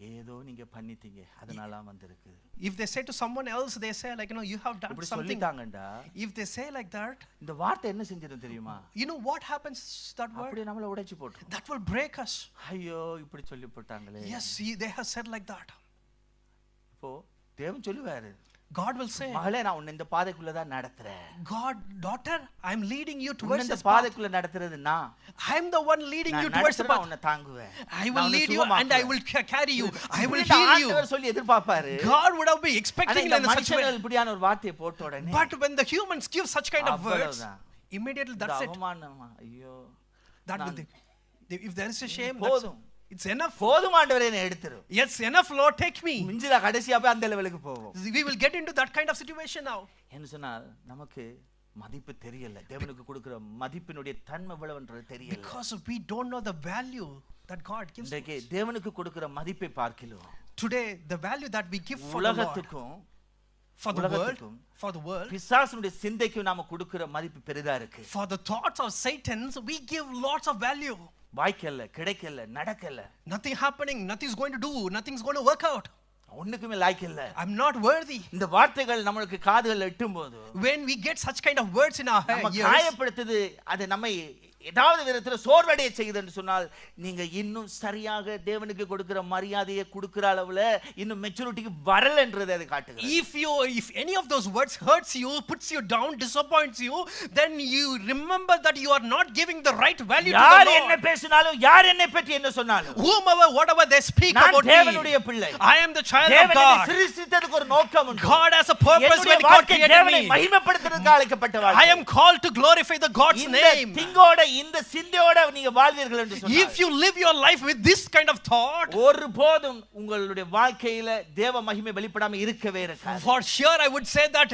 ஏதோ நீங்க பண்ணிட்டீங்க அதனால வந்திருக்கு. if they say to someone else, they say like, you know, you have done இப்படி something. சொல்லிட்டாங்கடா, If they say like that, இந்த வார்த்தை என்ன செஞ்சது தெரியுமா, you know what happens, that word அப்படியே நம்மள உடைச்சு போட்டு, that will break us. ஐயோ இப்படி சொல்லி போட்டாங்களே. Yes, they have said like that. இப்போ தேவன் சொல்லுவாரு, God will say, மகளே நான் உன்னை இந்த பாதைக்குள்ள தான் நடத்துறேன். God, daughter, I am leading you உன்னை towards இந்த this path. பாதைக்குள்ள நடத்துறது நான். I am the one leading you நான் towards the நடத்துறேன், path. உன்னை தாங்குவேன். I will lead you and I will carry you. I will இப்படி heal you. ஆண்டவர் சொல்லி எதிர்பார்ப்பாரு. God would have been ஆனா expecting இந்த in such way. மனுஷர்கள் இப்படியான ஒரு வார்த்தையை போட்ட உடனே But when the humans give such kind of words, அவ்வளவுதான். immediately இந்த that's it. அவமானமா, ஐயோ That will if there is a shame, போதும். it's enough. போதும் ஆண்டவரே என்னை எடுத்துரு. Yes, enough, Lord, take me. மிஞ்சில கடைசியா போய் அந்த லெவலுக்கு போவோம். We will get into that kind of situation now. என்ன சொன்னால் நமக்கு மதிப்பு தெரியல, தேவனுக்கு கொடுக்கிற மதிப்பினுடைய தன்மை எவ்வளவுன்றது தெரியல. Because we don't know the value that God gives. இன்றைக்கு தேவனுக்கு கொடுக்கிற மதிப்பை பார்க்கிறோம். Today, the value that we give for the Lord, உலகத்துக்கும் for the world, for the world, பிசாசுடைய சிந்தைக்கு நாம கொடுக்கிற மதிப்பு பெரிதா இருக்கு. for the thoughts of Satan, we give lots of value. வாய்க்கல, கிடைக்கல, நடக்கல. Nothing happening, nothing's going to do, nothing's going to work out. ஒண்ணுக்குமே லாய்க்கு இல்ல. I'm not worthy. இந்த வார்த்தைகள் நம்மளுக்கு காதுகள் எட்டும்போது When we get such kind of words in our நம்ம ears, காயப்படுத்துது, அது நம்மை ஏதாவது விதத்துல சோர்வடைய செய்யுது என்று சொன்னால் நீங்க இன்னும் சரியாக தேவனுக்கு கொடுக்கிற மரியாதையை கொடுக்கிற அளவுல இன்னும் மெச்சூரிட்டிக்கு வரலன்றது அது காட்டுகிறது. if any of those words hurts you, puts you down, disappoints you, then you remember that you are not giving the right value to the யார் என்ன Lord. பேசினாலும் யார் என்னை பற்றி என்ன சொன்னாலும் Whomever, whatever they speak நான் about me, தேவனுடைய பிள்ளை. I am the child of தேவனை God. சிருஷ்டித்ததுக்கு ஒரு நோக்கம் உண்டு. God has a purpose என்னுடைய when God வாழ்க்கை created தேவனை me. மகிமைப்படுத்துறதுக்கு அழைக்கப்பட்ட I வாழ்க்கை. am called to glorify the God's இந்த name. திங்கோட இந்த சிந்தையோட நீங்க வாழ்வீர்கள் என்று சொன்னார். If you live your life with this kind of thought, ஒருபோதும் உங்களுடைய வாழ்க்கையில தேவ மகிமை வெளிப்படாம இருக்கவே இருக்காது. for sure I would say that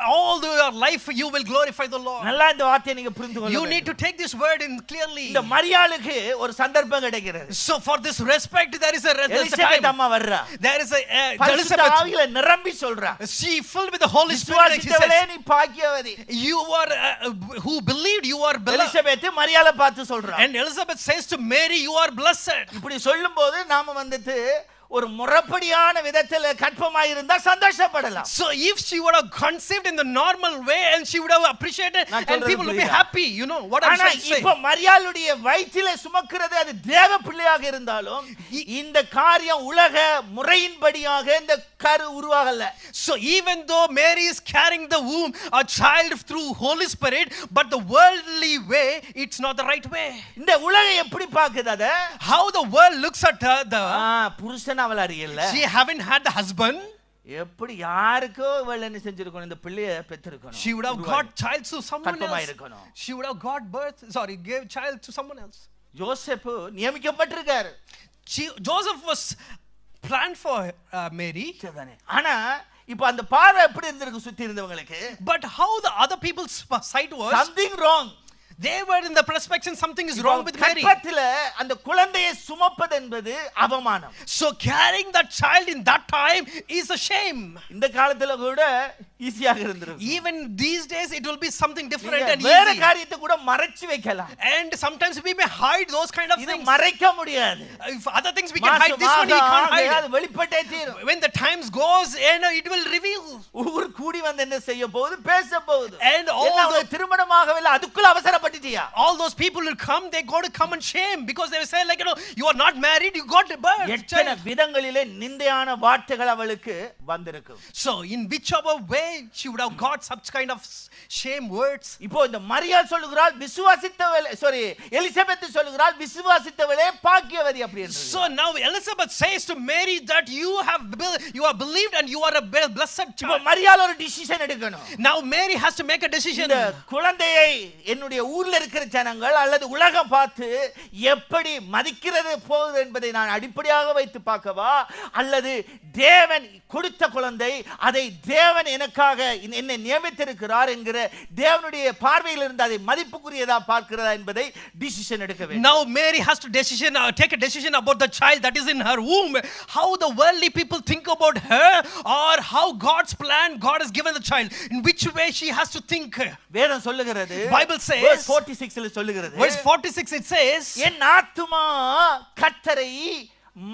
all your life you will glorify the Lord. நல்லா இந்த வார்த்தையை நீங்க புரிந்து கொள்ள You வேண்டும். need to take this word in clearly. இந்த மரியாளுக்கு ஒரு சந்தர்ப்பம் கிடைக்கிறது. So for this respect there is a Elizabeth time. அம்மா வர்றா. There is a பரிசுத்த Elizabeth. ஆவியில நிரம்பி சொல்றா. She filled with the Holy Spirit. She விசுவாசித்தவளே says, நீ பாக்கியவதி. you are who believed, you are blessed. Elizabeth மரியாளை பார்த்து சொல்றா. And Elizabeth says to Mary, you are blessed. இப்படி சொல்லும்போது நாம வந்துட்டு ஒரு முறைப்படியான விதத்துல கற்பமாய் இருந்தா சந்தோஷப்படலாம். So if she would have conceived in the normal way and she would have appreciated and people would be happy, you know what I'm ஆனா trying to say. இப்போ மரியாளுடைய வயிற்றிலே சுமக்கிறது அது தேவ பிள்ளையாக இருந்தாலும் இந்த காரியம் உலக முறையின்படியாக இந்த கரு உருவாகல. So even though Mary is carrying the womb a child through Holy Spirit, but the worldly way it's not the right way. இந்த உலகம் எப்படி பாக்குது அத? How the world looks at her, புருஷன் அவள அறியல. she haven't had the husband. எப்படி யாருக்கோ இவள் என்ன செஞ்சிருக்கணும், இந்த பிள்ளையை பெற்றிருக்கணும். She would have got child to someone கற்பமாய் else. இருக்கணும். She would have got gave child to someone else. யோசேப்பு நியமிக்கப்பட்டிருக்காரு. Joseph was planned for Mary. ஆனா இப்போ அந்த பார்வை எப்படி இருந்திருக்கு சுத்தி இருந்தவங்களுக்கு? But how the other people's sight was? Something wrong. They were in the perspective something is wrong with Mary. கற்பத்தில அந்த குழந்தையை சுமப்பது என்பது அவமானம். So carrying that child in that time is a shame. இந்த காலத்துல கூட ஈஸியாக இருந்திருக்கும். Even these days it will be something different and வேற easy. காரியத்தை கூட மறைச்சு வைக்கலாம். And sometimes we may hide those kind of இது things. மறைக்க முடியாது. If other things we can hide, this one we can't hide. அது வெளிப்பட்டே தீரும். When the times goes and it will reveal. ஊர் கூடி வந்து என்ன செய்ய போகுது, பேச போகுது. And all the திருமணமாகவில்லை அதுக்குள்ள அவசரப்பட்டுட்டியா? All those people will come, they got to come and shame because they will say like, you are not married, you got a birth. எத்தனை விதங்களிலே நிந்தையான வார்த்தைகள் அவளுக்கு வந்திருக்கும். So in whichever way she would have got such kind of shame words. இப்போ இந்த மரியாள் சொல்லுகிறாள் விசுவாசித்தவளே, Elizabeth சொல்லுகிறாள் விசுவாசித்தவளே பாக்கியவதி அப்படி என்று. So now Elizabeth says to Mary that you are believed and you are a blessed child. இப்போ மரியாள் ஒரு டிசிஷன் எடுக்கணும். Now Mary has to make a decision. இந்த குழந்தையை என்னுடைய ஊர்ல இருக்கிற ஜனங்கள் அல்லது உலகம் பார்த்து எப்படி மதிக்கிறது போகுது என்பதை நான் அடிப்படையாக வைத்து பார்க்கவா, அல்லது தேவன் கொடுத்த குழந்தை அதை தேவன் எனக்காக என்னை நியமித்திருக்கிறார் என்கிற தேவனுடைய பார்வையில் இருந்து அதை மதிப்புக்குரியதா பார்க்கிறதா என்பதை டிசிஷன் எடுக்க வேண்டும். Now Mary has to take a decision about the child that is in her womb. How the worldly people think about her, or how God's plan God has given the child. In which way she has to think. வேதம் சொல்லுகிறது, Bible says, verse 46 ல சொல்லுகிறது, verse 46 it says, என் ஆத்துமா கர்த்தரை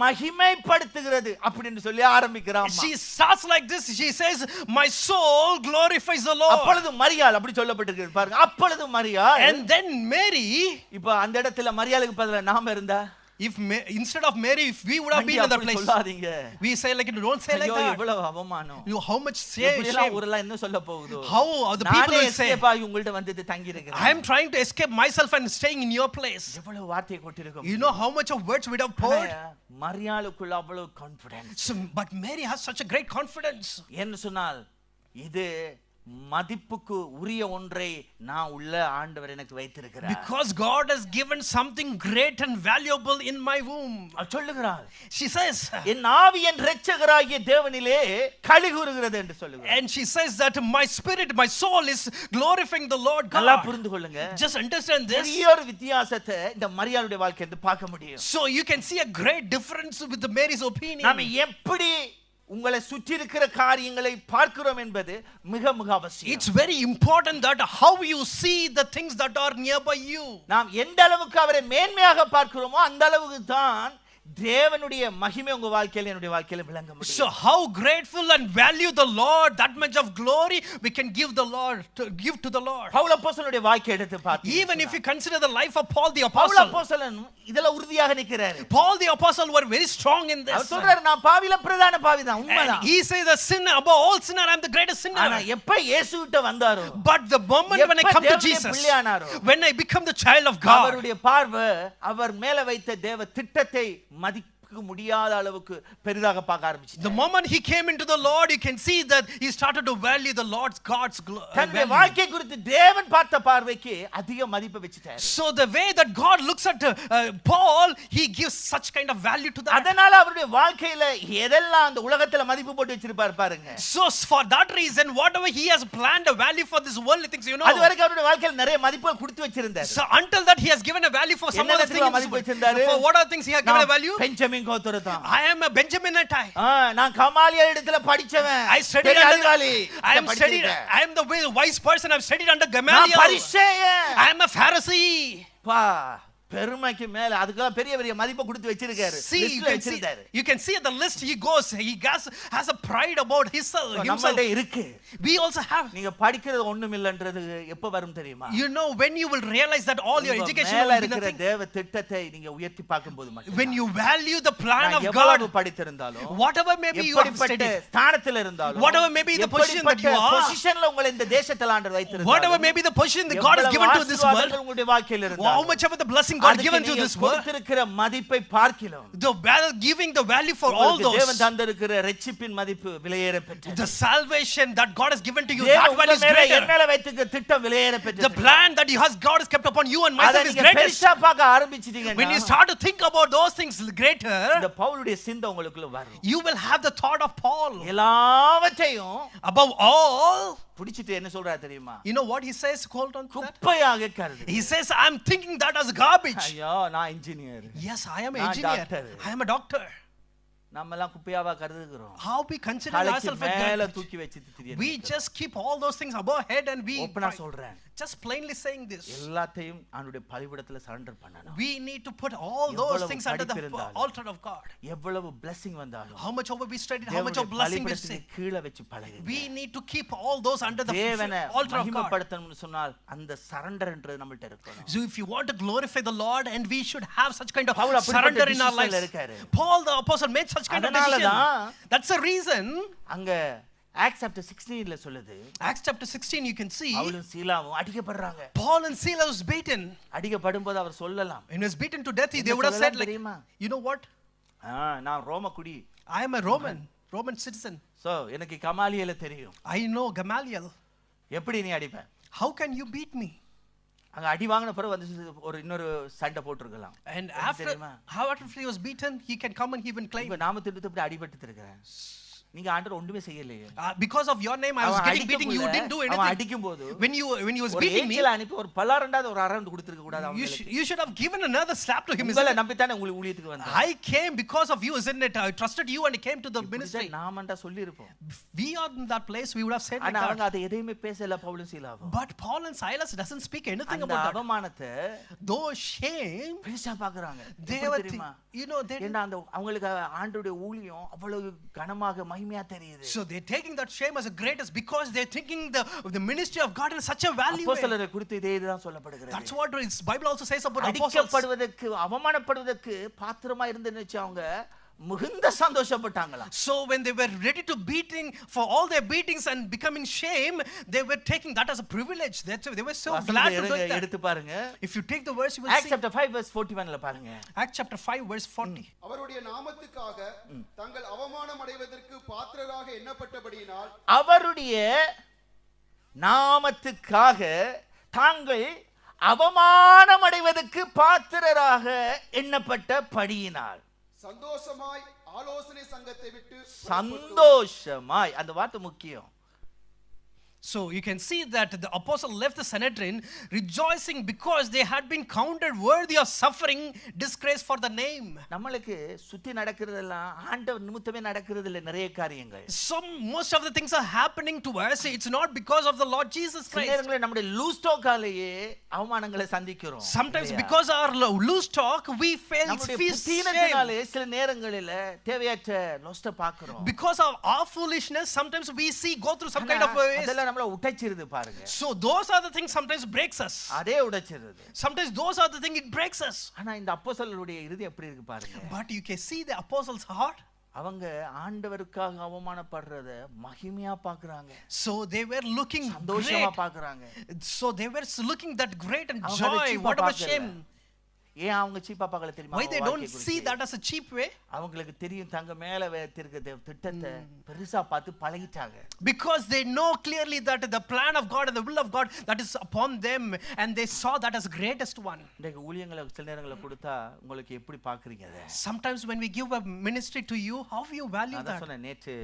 மகிமைப்படுத்துகிறது அப்படின்னு சொல்லி ஆரம்பிக்கிறான். she starts like this. She says, my soul glorifies the Lord. அப்பொழுது மரியாள் அப்படி சொல்லப்பட்டிருக்கு பாருங்க. அப்பொழுது மரியாள். And then Mary. இப்போ அந்த இடத்துல மரியாளுக்கு பதிலா நாம இருந்தா, if instead of Mary, if we would have been in that place, சொல்லாதீங்க, we say like, don't say like that. இவ்வளவு அவமானம், how much shame, ஊரெல்லாம் என்ன சொல்ல போகுது, how the people will say, உங்கள்ட்ட வந்து தங்கி இருக்கிறேன், I am trying to escape myself and staying in your place. எவ்வளவு வார்த்தை கொட்டிருக்கும். You know how much of words we have poured. மரியாளுக்குள்ள அவ்வளவு confidence. But Mary has such a great confidence. என்ன சொன்னால், இது மதிப்புக்கு உரிய ஒன்றை நான் உள்ள ஆண்டவர் எனக்கு வைத்திருக்கிறார். Because God has given something great and valuable in my womb. சொல்லுகிறாள். She says, என் ஆவி என் இரட்சகராகிய தேவனிலே களி கூறுகிறது என்று சொல்லுகிறாள். and she says that my spirit, my soul is glorifying the Lord God. நல்லா புரிந்து கொள்ளுங்க. Just understand this. பெரிய ஒரு வித்தியாசத்தை இந்த மரியாளுடைய வாழ்க்கையில பார்க்க முடியும். So you can see a great difference with the Mary's opinion. நாம எப்படி உங்களை சுற்றி இருக்கிற காரியங்களை பார்க்கிறோம் என்பது மிக மிக அவசியம். It's very important that how you see the things that are nearby you. நாம் எந்த அளவுக்கு அவரை மேன்மையாக பார்க்கிறோமோ அந்த அளவுக்கு தான் தேவனுடைய மகிமை உங்க வாழ்க்கையில என்னுடைய வாழ்க்கையில விளங்க முடியும். So how grateful and value the Lord, that much of glory we can give to the Lord. Pavul அப்போஸ்தலனுடைய வாழ்க்கையை எடுத்து பார்த்தீங்க. Even if you consider the life of Paul the Pavul apostle, அப்போஸ்தலன் இதல உறுதியாக நிக்கிறாரு. Paul the apostle were very strong in our this. சொல்றாரு நான் பாவில பிரதான பாவிதான், And உண்மைதான். he says the sinner above all sinner, I am the greatest ஆனா sinner. எப்ப இயேசுவிட்ட வந்தாரோ, But the moment when I come to Jesus, when I become the child of God, அவருடைய பார்வை அவர் மேல வைத்த தேவ திட்டத்தை மதிக்க முடியாத அளவுக்கு பெரிதாக பார்க்க ஆரம்பிச்சார். the moment he came into the Lord, you can see that he started to value the God's தன்னுடைய value. வாழ்க்கை குறித்து தேவன் பார்த்த பார்வைக்கு அதிக மதிப்பு வச்சிட்டார். So the way that God looks at Paul, he gives such kind of value to that. அதனால அவருடைய வாழ்க்கையில எதெல்லாம் அந்த உலகத்துல மதிப்பு போட்டு வச்சிருப்பார் பாருங்க. So for that reason, whatever he has planned a value for this worldly things, you know. அது வரைக்கும் அவருடைய வாழ்க்கையில நிறைய மதிப்புகள் கொடுத்து வச்சிருந்தார். So until that he has given a value for some other things. மதிப்பு வச்சிருந்தாரு. For what other things he has given a value? Benjamin கோத்திரத்தான். I am a Benjaminite. நான் கமாலியல் இடத்துல படிச்சவன். I studied I am the wise person. I've studied under Gamaliel. நான் பரிசேயன். I am a Pharisee. பெருமைக்கு மேல அதுக்கு பெரிய பெரிய மதிப்பு கொடுத்து வச்சிருக்காரு. You can see at the list he goes, he has a pride about himself. நம்மள்ட்ட இருக்கு. We also have. நீங்க படிக்கிறது ஒண்ணும் இல்லன்றது எப்ப வரும் தெரியுமா? You know when you will realize that all your education மேல will be இருக்கிற nothing. தேவ திட்டத்தை நீங்க உயர்த்தி பார்க்கும்போது மட்டும். When you value the plan of God, எவ்வளவு படித்திருந்தாலும், whatever maybe you have studied, ஸ்தானத்துல இருந்தாலும், whatever maybe the position that you are, பொசிஷன்ல உங்களை இந்த தேசத்துல ஆண்டவர் வைத்திருந்தாலும், whatever maybe the position that God has given to this world, உங்களுடைய வாழ்க்கையில இருந்தாலும், how much of the blessing God given to this world, கொடுத்திருக்கிற மதிப்பை பார்க்கிறோம். giving the value for all those, தேவன் தந்திருக்கிற இரட்சிப்பின் மதிப்பு விலையேற பெற்றது. the salvation that God has given to you, that one is greater. என் மேல வைத்திருக்கிற திட்டம் விலையேற பெற்றது. The plan that God has kept upon you and myself is greater. பெருசா பார்க்க ஆரம்பிச்சிட்டீங்க. When you start to think about those things greater, இந்த பவுலுடைய சிந்தை உங்களுக்குள்ள வரும். you will have the thought of Paul. எல்லாவற்றையும் above all, புடிச்சிட்டு என்ன சொல்றா தெரியுமா? you know what he says, hold on to that? குப்பையாக கருது. He says I'm thinking that as garbage. ஐயோ நான் engineer. Yes, I am an engineer. I am a doctor. நம்ம எல்லாம் குப்பையாவா கருதுகிறோம். How we consider ourselves as மேல தூக்கி வச்சிட்டு திரியறோம். we just keep all those things above head and we ஓபனா சொல்றேன். just plainly saying this. எல்லாத்தையும் ஆண்டவருடைய பலிபீடத்துல சரண்டர் பண்ணனும். we need to put all those things under the altar of God. எவ்வளவு blessing வந்தாலும், how much over we studied, how much of blessing we see, கீழ வெச்சு பழகுங்க. we need to keep all those under the altar of God. மகிமைப்படுத்தணும்னு சொன்னால் அந்த சரண்டர்ன்றது நம்மள்ட்ட இருக்கணும். So if you want to glorify the Lord, and we should have such kind of surrender in our lives. Paul the apostle made such kind of decision. That's the reason அங்க Acts chapter 16 ல சொல்லுது. Acts chapter 16 you can see பவுலும் சீலாவும் அடிக்கப்படுறாங்க. Paul and Silas was beaten. அடிக்கப்படும்போது அவர் சொல்லலாம். When he was beaten to death, they would have said like, you know what? நான் ரோம குடி. I am a Roman citizen. So எனக்கு கமாலியல தெரியும். I know Gamaliel. எப்படி நீ அடிப்ப? How can you beat me? அங்க அடி வாங்குன பிறகு வந்து ஒரு இன்னொரு சண்டை போட்டுருக்கலாம். And after he was beaten, he can come and he even claim. நாம திட்டு இப்படி அடிபட்டு இருக்கேன். நீங்க ஆண்டவர் ஒண்ணுமே செய்யலையே. Because of your name I was getting beating, you didn't do anything. அவன் அடிக்கும்போது when he was beating me, அனுப்பி ஒரு பல்லாரண்டாவது ஒரு அரவுண்ட் கொடுத்திருக்க கூடாது அவங்களுக்கு. you should have given another slap to him. உங்களை நம்பி தானே உங்களுக்கு ஊழியத்துக்கு வந்தேன். I came because of you, isn't it? I trusted you and I came to the ministry. நாமண்டா சொல்லி இருப்போம். we are in that place, we would have said like that. அவங்க அதை எதையுமே பேசல பவுலும் சீலாவும். but Paul and Silas doesn't speak anything about that. அவமானத்தை though shame பெருசா பார்க்கறாங்க. தெரியுமா? you know they ஏன்னா அந்த அவங்களுக்கு ஆண்டவருடைய ஊழியம் அவ்வளவு கனமாக மகிமையா தெரியுது. so they're taking that shame as a greatest because they're thinking the ministry of God in such a value. அப்போஸ்தலரை குறித்து இதே தான் சொல்லப்படுகிறது. that's what Bible also says about apostles. அடிக்கப்படுவதற்கு அவமானப்படுவதற்கு பாத்திரமா இருந்துச்சு அவங்க மிகுந்த சந்தோஷப்பட்டாங்களா. so when they were ready to beating for all their beatings and becoming shame, they were taking that as a privilege. They were so glad to do that. எடுத்து பாருங்க. if you take the verse you will Acts chapter 5 verse 41 ல பாருங்க. Acts chapter 5 verse 40. அவருடைய நாமத்துக்காக தங்கள் அவமானம் அடைவதற்கு பாத்திரராக எண்ணப்பட்டபடியினால், அவருடைய நாமத்துக்காக தாங்கள் அவமானம் அடைவதற்கு பாத்திரராக எண்ணப்பட்டபடியினால், சந்தோஷமாய் ஆலோசனை சங்கத்தை விட்டு, சந்தோஷமாய், அந்த வார்த்தை முக்கியம். So you can see that the apostle left the Sanhedrin rejoicing because they had been counted worthy of suffering disgrace for the name. நம்மளுக்கு சுத்தி நடக்கிறதெல்லாம் ஆண்டவர் நிமித்தமே நடக்கிறது இல்ல நிறைய காரியங்கள். Most of the things are happening to us. It's not because of the Lord Jesus சில Christ. நேரங்களில் நம்முடைய லூஸ் டாக்காலேயே அவமானங்களை சந்திக்கிறோம். Sometimes because our loose talk we face நம்முடைய shame. புத்தியினாலே சில நேரங்களில் தேவையற்ற லொஸ்ட பார்க்கிறோம். Because of our foolishness sometimes we go through some kind of ways. அதெல்லாம் நம்மள உடைச்சிருது பாருங்க. So those are the things sometimes breaks us. அதே உடைச்சிருது. Sometimes those are the things it breaks us. ஆனா இந்த அப்போஸ்தலருடைய இருதயம் எப்படி இருக்கு பாருங்க. But you can see the apostles' heart. அவங்க ஆண்டவருக்காக அவமானப்படுறத மகிமையா பார்க்கறாங்க. So they were looking சந்தோஷமா great. பார்க்கறாங்க. So they were looking that great and joy. What about shame? ஏன் அவங்க சீப்பா பார்க்கல தெரியுமா? Why they don't see that as a cheap way? அவங்களுக்கு தெரியும் தங்க மேல வைத்திருக்கிற திட்டத்தை பெருசா பார்த்து பழகிட்டாங்க. Because they know clearly that the plan of God and the will of God that is upon them and they saw that as greatest one. இன்னைக்கு ஊழியங்களை சில நேரங்களை கொடுத்தா உங்களுக்கு எப்படி பார்க்கறீங்க அதை? Sometimes when we give a ministry to you, how you value நான் that? சொன்ன நேற்று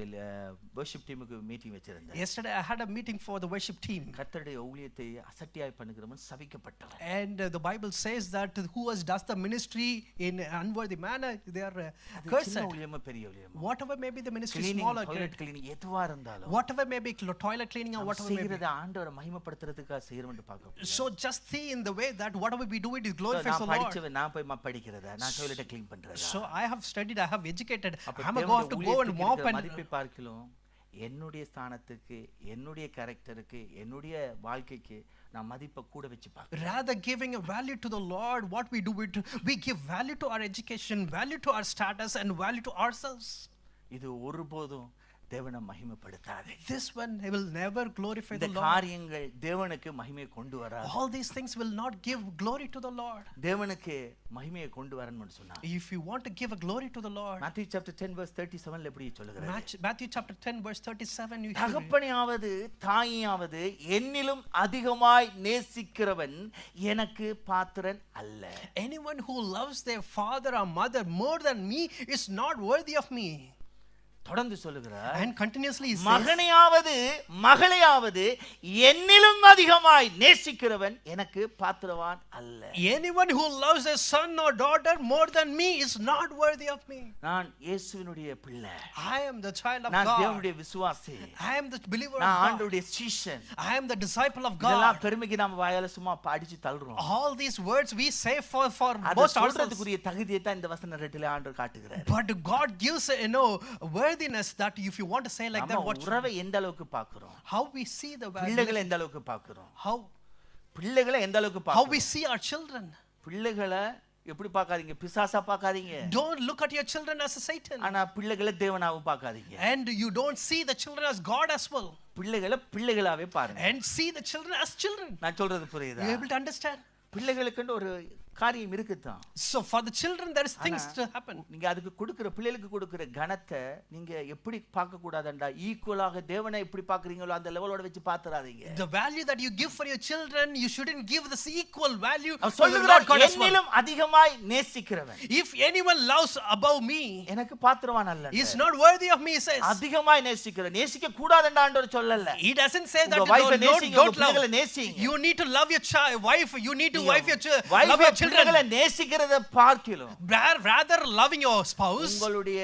worship டீமுக்கு மீட்டிங் வச்சிருந்தேன். Yesterday I had a meeting for the worship team. கர்த்தருடைய ஊழியத்தை அசட்டியாய் பண்ணுகிறவன் சபிக்கப்பட்டவன். And the Bible says that who does the ministry in unworthy manner, they are cursed. சின்ன ஊழியமா பெரிய ஊழியமா? Whatever may be the ministry, Cleaning, small or toilet great, cleaning எதுவா இருந்தாலும் whatever may be toilet cleaning or whatever may be. செய்கிறத ஆண்டவரை மகிமைப்படுத்துறதுக்காக செய்யறோம்னு பார்க்கணும். So just see in the way that whatever we do it is glorifies the நான் Lord. படிச்சவன் நான் போய் படிக்கிறதா நான் டாய்லெட் க்ளீன் பண்றதா. So I have studied, I have educated, அப்ப I'm going to have to go and mop and மதிப்பை பார்க்கலாம். என்னுடைய ஸ்தானத்துக்கு என்னுடைய கரெக்டருக்கு என்னுடைய வாழ்க்கைக்கு நான் மதிப்பை கூட வச்சு பார்க்கிறேன். rather giving a value to the Lord, what we do it, we give value to our education, value to our status and value to ourselves. இது ஒருபோதும் தேவனை மகிமைப்படுத்தாது. This one will never glorify இந்த the Lord. காரியங்கள் தேவனுக்கு மகிமையை கொண்டு வராது. All these things will not give glory to the Lord. தேவனுக்கு மகிமையை கொண்டு வரணும்னு சொன்னார். If you want to give a glory to the Lord, Matthew chapter 10 verse 37 ல எப்படி சொல்லுகிறார்? Matthew chapter 10 verse 37, you தகப்பனையாவது தாயையாவது என்னிலும் அதிகமாய் நேசிக்கிறவன் எனக்கு பாத்திரன் அல்ல. anyone who loves their father or mother more than me is not worthy of me. தொடர்ந்து சொல்லுகிறார். And continuously he says, மகனையாவது மகளையாவது என்னிலும் அதிகமாய் நேசிக்கிறவன் எனக்கு பாத்திரவான் அல்ல. anyone who loves a son or daughter more than me is not worthy of me. நான் இயேசுவினுடைய பிள்ளை. I am the child of நான் God. தேவனுடைய விசுவாசி. I am the believer of நான் God. ஆண்டவருடைய சீஷன். I am the disciple of இதெல்லாம் God. பெருமைக்கு நாம வாயால சும்மா அடிச்சு தள்ளுறோம். All these words we say for அதை boast ourselves. சொல்றதுக்குரிய தகுதியை தான் இந்த வசன ரெட்டிலே ஆண்டவர் காட்டுகிறார். But God gives worthiness that if you want to say like that, நம்ம what உறவை எந்த அளவுக்கு பார்க்கிறோம்? how we see the value, பிள்ளைகளை எந்த அளவுக்கு பார்க்கிறோம்? பிள்ளைகளை எந்த அளவுக்கு how we பார்க்கிறோம்? see our children. பிள்ளைகளை எப்படி பார்க்காதீங்க? பிசாசா பார்க்காதீங்க. Don't look at your children as a Satan. ஆனா பிள்ளைகளை தேவனாவும் பார்க்காதீங்க. And you don't see the children as God as well. பிள்ளைகளை பிள்ளைகளாவே பாருங்க. And see the children as children. நான் சொல்றது புரியுதா? You able to understand? பிள்ளைகளுக்கு ஒரு காரியம் இருக்குதான். So for the children there is things to happen. நீங்க அதுக்கு கொடுக்கிற பிள்ளைகளுக்கு கொடுக்கிற கணத்தை நீங்க எப்படி பார்க்க கூடாதுண்டா ஈக்குவலாக தேவனை எப்படி பார்க்கறீங்களோ அந்த லெவலோட வெச்சு பார்த்தறாதீங்க. The value that you give for your children, you shouldn't give this equal value our to the Lord சொல்லுகிறார் God as well. என்னிலும் அதிகமாய் நேசிக்கிறவன் If anyone loves above me, எனக்கு பாத்திரவான் அல்ல. he is not worthy of me, he says. அதிகமாய் நேசிக்கிறவன். நேசிக்க கூடாதுண்டா ஆண்டவர் சொல்லல. He doesn't say that உங்க wife நேசிங்க, உங்க don't love. பிள்ளைகளை நேசிங்க. You need to love your wife, you need to love your children. பிள்ளைகளை நேசிக்கிறத பார்க்கலாம். Rather loving your spouse, உங்களுடைய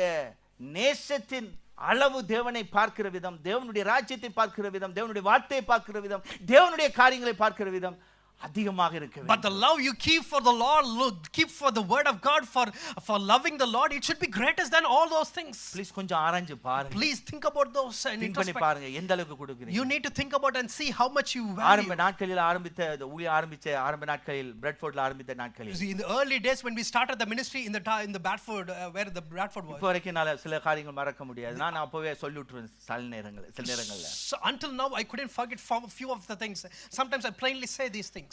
நேசத்தின் அளவு தேவனை பார்க்கிற விதம், தேவனுடைய ராஜ்யத்தை பார்க்கிற விதம், தேவனுடைய வார்த்தையை பார்க்கிற விதம், தேவனுடைய காரியங்களை பார்க்கிற விதம் அதிகமாக இருக்க வேண்டும். but the love you keep for the Lord, keep for the word of God, for loving the Lord, it should be greater than all those things. Please கொஞ்சம் ஆராய்ஞ்சு பாருங்க. Please think about those and think பண்ணி introspect. பாருங்க எந்த அளவுக்கு கொடுக்கிறீங்க. You need to think about and see how much you value. ஆரம்ப நாட்களில் ஆரம்ப நாட்களில் பிரெட்ஃபோர்ட்ல ஆரம்பித்த நாட்களில் See, in the early days when we started the ministry in the Bradford, where the Bradford was, இப்போ வரைக்கும் நான் சில காரியங்கள் மறக்க முடியாது. நான் அப்பவே சொல்லி விட்டுருவேன் சில நேரங்கள்ல. so until now I couldn't forget few of the things. Sometimes I plainly say these things.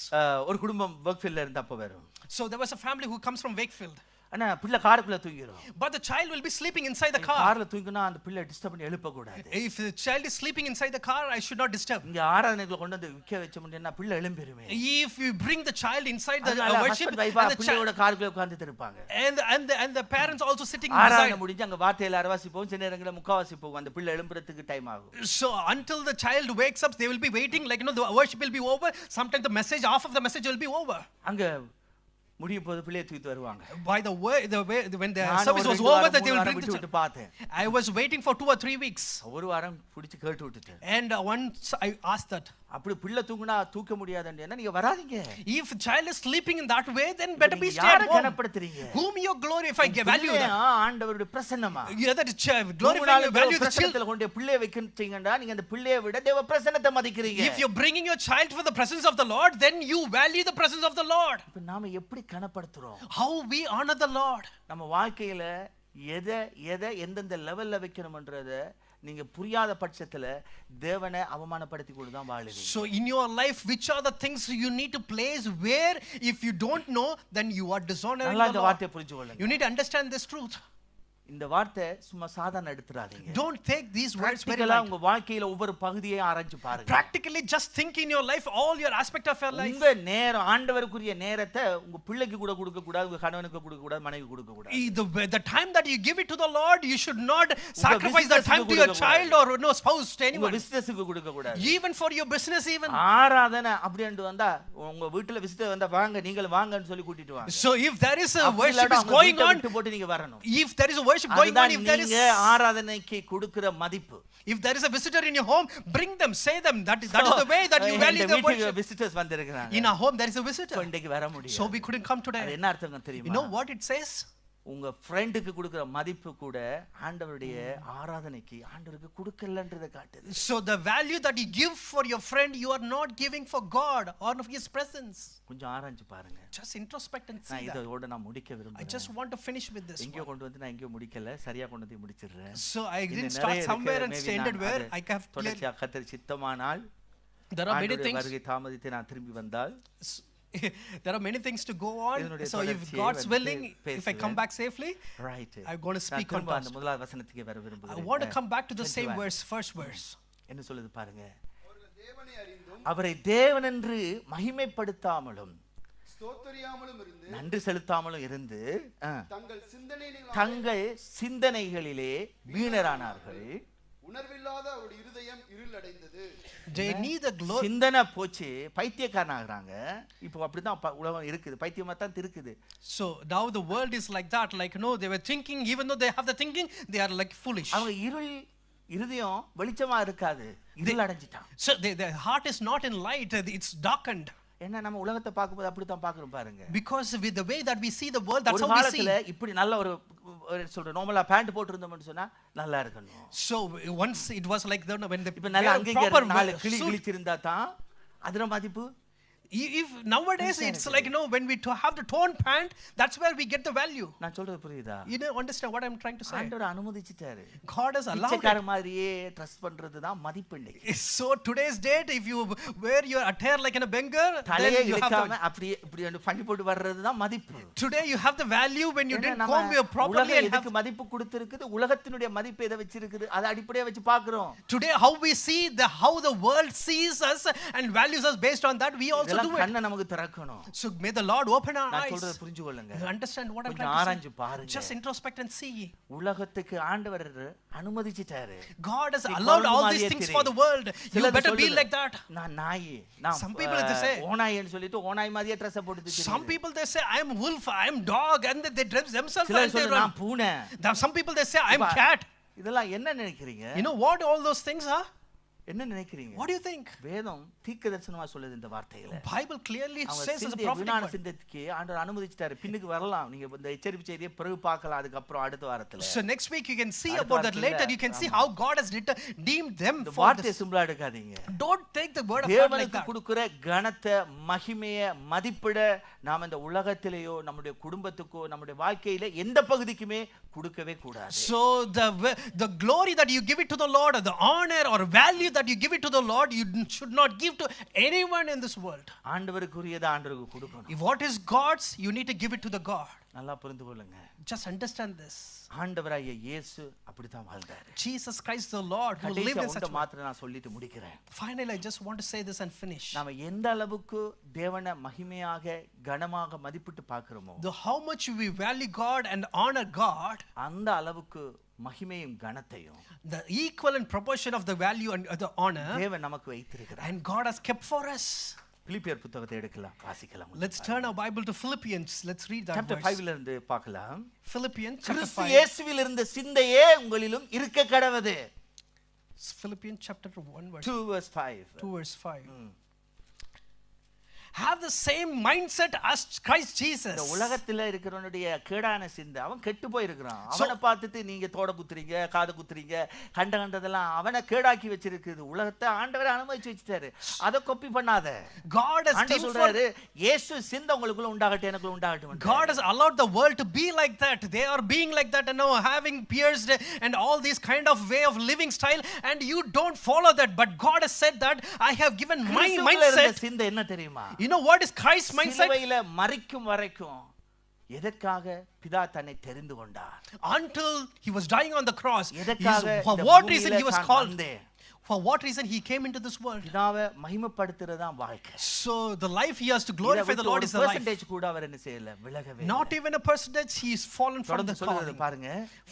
ஒரு குடும்பம் வர்க்ஃபீல்ட்ல இருந்தப்ப வரும். So there was a family who comes from Wakefield. ஆனா பிள்ளை காருக்குள்ள தூங்கிரும். But the child will be sleeping inside the car. கார்ல தூங்கினா அந்த பிள்ளை டிஸ்டர்ப் பண்ணி எழுப்ப கூடாது. If the child is sleeping inside the car, I should not disturb. இங்க ஆராதனைக்குள்ள கொண்டு வந்து விக்க வச்ச முடியும்னா பிள்ளை எழும்பிருமே. If you bring the child inside the worship, and the பிள்ளையோட காருக்குள்ள உட்கார்ந்துட்டு இருப்பாங்க. and the parents also sitting inside. ஆராதனை முடிஞ்சு அங்க வார்த்தையில அரைவாசி போகும், சில நேரங்கள்ல முக்காவாசி போகும். அந்த பிள்ளை எழும்புறதுக்கு டைம் ஆகும். So until the child wakes up, they will be waiting, like the worship will be over. Sometimes the message, half of the message will be over. அங்க முடிய போது பிள்ளையை தூக்கிட்டு வருவாங்க. By the way, when the service was over, that they will bring the child. பார்த்தேன். I was waiting for 2 or 3 weeks. ஒரு வாரம் பிடிச்சு கேட்டு விட்டுட்டேன். And once I asked that, அப்படி பிள்ளை தூங்குனா தூக்க முடியாதுன்னா நீங்க வராதீங்க. if child is sleeping in that way, then better be stay at home. கனப்படுத்துறீங்க. Whom you glorify, value that. ஆண்டவருடைய பிரசன்னமா. That glorifying value the பிரசன்னத்துல கொண்டு பிள்ளையை வைக்கிறீங்கடா நீங்க அந்த பிள்ளையை விட தேவ பிரசன்னத்தை மதிக்கிறீங்க. If you're bringing your child for the presence of the Lord, then you value the presence of the Lord. இப்ப நாம எப்படி கனப்படுத்துறோம்? How we honor the Lord. நம்ம வாழ்க்கையில எதை எந்தெந்த லெவல்ல வைக்கணும்ன்றத நீங்க புரியாத பட்சத்துல தேவனை அவமானப்படுத்தி கொண்டு தான் வாழுவீங்க. So in your life, which are the things you need to place where if you don't know, then you are dishonoring the இந்த Lord. வார்த்தையை புரிஞ்சுக்கொள்ளுங்க. You need to understand this truth. இந்த வார்த்தை சும்மா சாதாரண எடுத்துறாதீங்க. Don't take these words very lightly. lightly. உங்க வாழ்க்கையில ஒவ்வொரு பகுதியை ஆராய்ஞ்சு பாருங்க. Practically just think in your life all your aspect of your life. உங்க நேரம் ஆண்டவருக்குரிய நேரத்தை உங்க பிள்ளைக்கு கூட கொடுக்க கூடாது, உங்க கணவனுக்கு கொடுக்க கூடாது, மனைவி கொடுக்க கூடாது. The time that you give it to the Lord, you should not sacrifice that time to your child or no spouse to anyone. உங்க பிசினஸ்க்கு கொடுக்க கூடாது. Even for your business even. ஆராதனை அப்படினு வந்தா உங்க வீட்ல விசிட்டர் வந்தா வாங்க நீங்கள் வாங்கன்னு சொல்லி கூட்டிட்டு வாங்க. So if there is a worship is going on, போட்டு நீங்க வரணும். if there is a worship going on, if there is ஆராதனைக்கு கொடுக்கிற மதிப்பு. If there is a visitor in your home, bring them, say them. That is the way that you value the worship. Visitors வந்திருக்காங்க. In our home there is a visitor. இன்னைக்கு வர முடியாது. So we couldn't come today. அது என்ன அர்த்தம் தெரியுமா? You know what it says? உங்க ஃப்ரெண்டுக்கு கொடுக்கிற மதிப்பு கூட ஆண்டவருடைய ஆராதனைக்கு ஆண்டவருக்கு கொடுக்கலன்றதை காட்டுது. So the value that you give for your friend, you are not giving for God or of His presence. கொஞ்சம் ஆராய்ஞ்சு பாருங்க. Just introspect and see that. இதோட நான் முடிக்க விரும்புறேன். I just want to finish with this. எங்கயோ கொண்டு வந்து நான் எங்கயோ முடிக்கல, சரியா கொண்டு வந்து முடிச்சிடுறேன். So I didn't start somewhere and ended where I have தொடர்ச்சியா கர்த்தர் சித்தமானால் there are many things. வருகை தாமதித்து நான் திரும்பி வந்தால் there are many things to go on. So if God's willing, if I come back safely, right, I'm going to speak on அந்த முதல் வசனத்துக்கு வர விரும்புகிறேன். I want to come back to the same verse, first verse. என்ன சொல்லுது பாருங்க. அவரை தேவன் என்று மகிமைப்படுத்தாமலும் ஸ்தோத்திரியாமலும் இருந்து நன்றி செலுத்தாமலும் இருந்து தங்கள் சிந்தனைகளிலே வீணரானார்கள். உணர்வில்லாத அவருடைய இருதயம் இருள் அடைந்தது. They need the glory. சிந்தனை போச்சு, பைத்தியக்காரன் ஆகுறாங்க. இப்போ அப்படிதான் உலகம் இருக்குது, பைத்தியமா தான் இருக்குது. So now the world is like that, like they were thinking, even though they have the thinking, they are like foolish. அவங்க இருதயம் வெளிச்சமா இருக்காது, இருள் அடைஞ்சிட்டான். So their heart is not in light, it's darkened. என்ன நம்ம உலகத்தை பார்க்கும்போது அப்படி தான் பார்க்கறோம் பாருங்க. Because with the way that we see the world, that's how we see. ஒரு காலத்துல இப்படி நல்ல ஒரு சொல்ற நார்மலா பேண்ட் போட்டு இருந்தோம்னு சொன்னா நல்லா இருக்கணும். So once it was like when the இப்ப நல்ல அங்கங்க நாலு கிளி கிழிச்சிருந்தா தான் அதர மதிப்பு. If nowadays it's like when we have the torn pant, that's where we get the value. நான் சொல்றது புரியுதா? You don't understand what I'm trying to say. ஆண்டவர் அனுமதிச்சிட்டாரு. God has allowed it. பிச்சைக்கார மாதிரியே ட்ரெஸ் பண்றது தான் மதிப்பு இன்னைக்கு. So today's date, if you wear your attire like in a beggar, தலையை இழுக்காம அப்படியே இப்படி பண்ணி போட்டு வர்றது தான் மதிப்பு. Today you have the value when you didn't comb your properly and have மதிப்பு கொடுத்திருக்குது. உலகத்தினுடைய மதிப்பு எதை வச்சிருக்குது அதை அடிப்படையா வச்சு பார்க்கிறோம். Today how we see how the world sees us and values us based on that, we also do it. கண்ணை நமக்கு திறக்கணும். So may the Lord open our eyes. நான் சொல்றதை புரிஞ்சுக்கொள்ளுங்க. Understand what I'm trying to say. ஆராய்ஞ்சு பாருங்க. Just introspect and see. உலகத்துக்கு ஆண்டவர் அனுமதிச்சிட்டாரு. God has allowed all these things for the world. You better be like that. நான் நாய், நான் some people they say ஓநாய்னு சொல்லிட்டு ஓநாய் மாதிரியே Dress போட்டு திரியுது. Some people they say I am wolf, I am dog, and they dress themselves and they run. நான் பூனை. Some people they say I am cat. இதெல்லாம் என்ன நினைக்கிறீங்க? You know what all those things are? என்ன நினைக்கிறீங்க? What do you think? வேதம் தீர்க்கதரிசனமா சொல்லுது இந்த வார்த்தைகளை. Bible clearly says as a prophet. விஞ்ஞான சிந்தனைக்கு ஆண்டவர் அனுமதிச்சிட்டாரு. பின்னுக்கு வரலாம், நீங்க இந்த எச்சரிப்பு செய்தியை பிறகு பார்க்கலாம் அதுக்கு அப்புறம் அடுத்த வாரத்துல. So next week you can see about that later. You can see how God has deemed them for this. வார்த்தையை சிம்பிளா எடுக்காதீங்க. Don't take the word of God like that. தேவனுக்கு கொடுக்கிற கனத்தை மகிமையை மதிப்பிட நாம இந்த உலகத்திலேயோ நம்முடைய குடும்பத்துக்கோ நம்முடைய வாழ்க்கையில எந்த பகுதிக்குமே கொடுக்கவே கூடாது. So the glory that you give it to the Lord, or the honor or value that you give it to the Lord, you should not give to anyone in this world. ஆண்டவருக்குரியதை ஆண்டவருக்கு கொடுக்கணும். If what is God's, you need to give it to the God. நல்லா புரிந்து கொள்ளுங்க. Just understand this. ஆண்டவராகிய இயேசு அப்படித்தான் வாழ்ந்தார். Jesus Christ the Lord who lived in such a way. மாத்திரம் நான் சொல்லிட்டு முடிக்கிறேன். Finally, I just want to say this and finish. நாம எந்த அளவுக்கு தேவனை மகிமையாக கனமாக மதிப்பிட்டு பார்க்கிறோமோ, How much we value God and honor God, அந்த அளவுக்கு மகிமையும் கனத்தையும் the equivalent proportion of the value and the honor, தேவன் நமக்கு வைத்திருக்கிறார். and God has kept for us. பிலிப்பியர் புத்தகத்தை எடுக்கலாம், வாசிக்கலாம். Let's turn our Bible to Philippians. Let's read that chapter verse. 5 ல இருந்து பார்க்கலாம். Philippians chapter கிறிஸ்து 5. இயேசுவில் இருந்த சிந்தையே உங்களிலும் இருக்க கடவது. Philippians chapter 1 verse 2 verse 5. 2 verse 5. Have the same mindset as Christ Jesus. இந்த உலகத்துல இருக்கிறவனுடைய கேடான சிந்தை, அவன் கெட்டு போயிருக்கிறான். அவனை பார்த்துட்டு நீங்க தோட குத்துறீங்க, காது குத்துறீங்க, கண்டதெல்லாம் அவனை கேடாக்கி வச்சிருக்குது. உலகத்தை ஆண்டவரே அனுமதிச்சு வச்சிட்டாரு. அதை காப்பி பண்ணாத. God has ஆண்டவர் சொல்றாரு, இயேசு சிந்தை உங்களுக்குள்ள உண்டாகட்டும், எனக்குள்ள உண்டாகட்டும். God has allowed the world to be like that. They are being like that and now having pierced and all this kind of way of living style, and you don't follow that. But God has said that I have given my mindset. சிந்தை என்ன தெரியுமா? You know what is Christ's mindset? சிலுவையில மரிக்கும் வரைக்கும் எதற்காக பிதா தன்னை தெரிந்து கொண்டார்? Until he was dying on the cross. எதற்காக For what reason he was called? For what reason he came into this world? பிதாவை மகிமைப்படுத்துறதுதான் வாழ்க்கை. So the life he has to glorify the Lord is the life. percentage கூட அவர் என்ன செய்யல, விலகவே. Not even a percentage he is fallen from the calling. பாருங்க.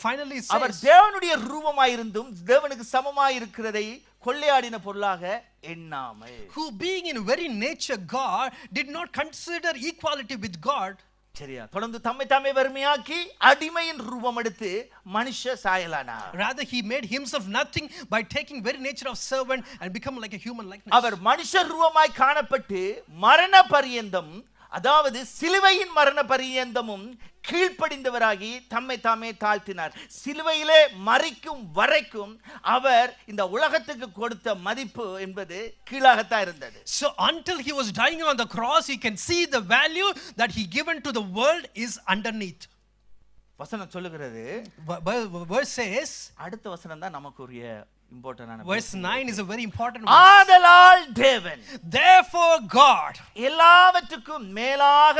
Finally it our says, தேவனுடைய ரூபமாய் இருந்தும் தேவனுக்கு சமமாய் இருக்கிறதை கொள்ளையாடின பொருளாக எண்ணாமல், who being in very nature God did not consider equality with God. சரியா? தொடர்ந்து தம்மை தாமே வெறுமையாக்கி அடிமையின் ரூபம் எடுத்து மனுஷ சாயலானார். Rather he made himself nothing by taking very nature of servant and become like a human likeness. அவர் மனுஷ ரூபமாய் காணப்பட்டு மரண பரியந்தம், அதாவது சிலுவையின் மரண பரியந்தமும் கீழ்ப்படிந்தவராகி தம்மை தாமே தாழ்த்தினார். சிலுவையிலே மரிக்கும் வரைக்கும் அவர் இந்த உலகத்துக்கு கொடுத்த மதிப்பு என்பது கீழாகத்தான் இருந்தது. So until he was dying on the cross, you can see the value that he given to the world is underneath. வசனம் சொல்லுகிறது, Verse says, அடுத்த வசனம் தான் நமக்குரிய இம்பார்ட்டன்டான. verse 9 is a very important verse. ஆதலால் தேவன், Therefore God, எல்லாவற்றுக்கும் மேலாக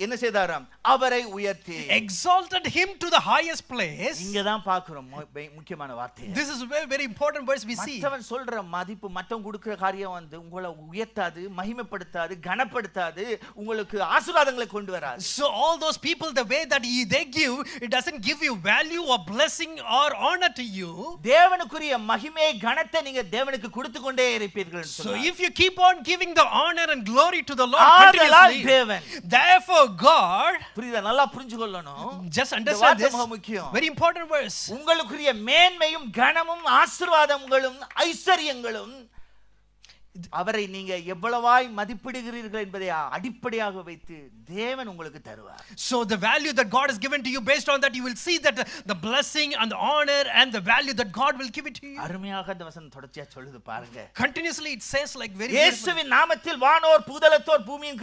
என்ன செய்தாராம்? அவரை உயர்த்தி exalted him to the highest place. இங்க தான் பார்க்கிறோம் முக்கியமான வார்த்தை. This is a very very important verse we see. மற்றவன் சொல்ற மதிப்பு, மற்றவன் கொடுக்கிற காரியம் வந்து உங்களை உயர்த்தாது, மகிமைப்படுத்தாது, கனப்படுத்தாது, உங்களுக்கு ஆசீர்வாதங்களை கொண்டு வராது. So all those people, the way that they give, it doesn't give you value or blessing or honor to you. தேவனுக்குரிய மகிமை கனத்தை நீங்க தேவனுக்கு கொடுத்து கொண்டே இருப்பீர்கள். So if you keep on giving the honor and glory to the Lord continuously, தேவன், therefore God, புரியுதா? நல்லா புரிஞ்சுக்கொள்ளணும். just understand this very important verse. உங்களுக்குரிய மேன்மையும் கனமும் ஆசீர்வாதங்களும் ஐஸ்வரியங்களும் அவரை நீங்க எவ்வளவாய் மதிப்பிடுகிறீர்கள் என்பதை அடிப்படையாக வைத்து தேவன் உங்களுக்கு தருவார். So the value that God has given to you, based on that you will see that the blessing and the honor and the value that God will give it to you. அருமையாக அந்த வசனம் தொடர்ச்சியா சொல்லுது பாருங்க. Continuously it says like very இயேசுவின் நாமத்தில் வானோர் பூதலத்தோர் பூமியின்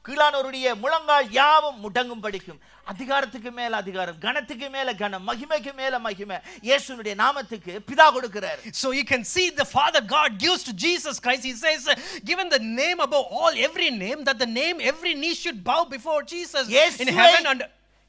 கீழானோருடைய முழங்கால் யாவும் முடங்கும் படிக்கும். அதிகாரத்துக்கு மேல அதிகாரம், கனத்துக்கு மேல கனம், மகிமைக்கு மேல மகிமை இயேசுவினுடைய நாமத்துக்கு பிதா கொடுக்கிறார். So you can see the Father God gives to Jesus Christ. He says, given the name above all every name, that the name every knee should bow before Jesus in heaven and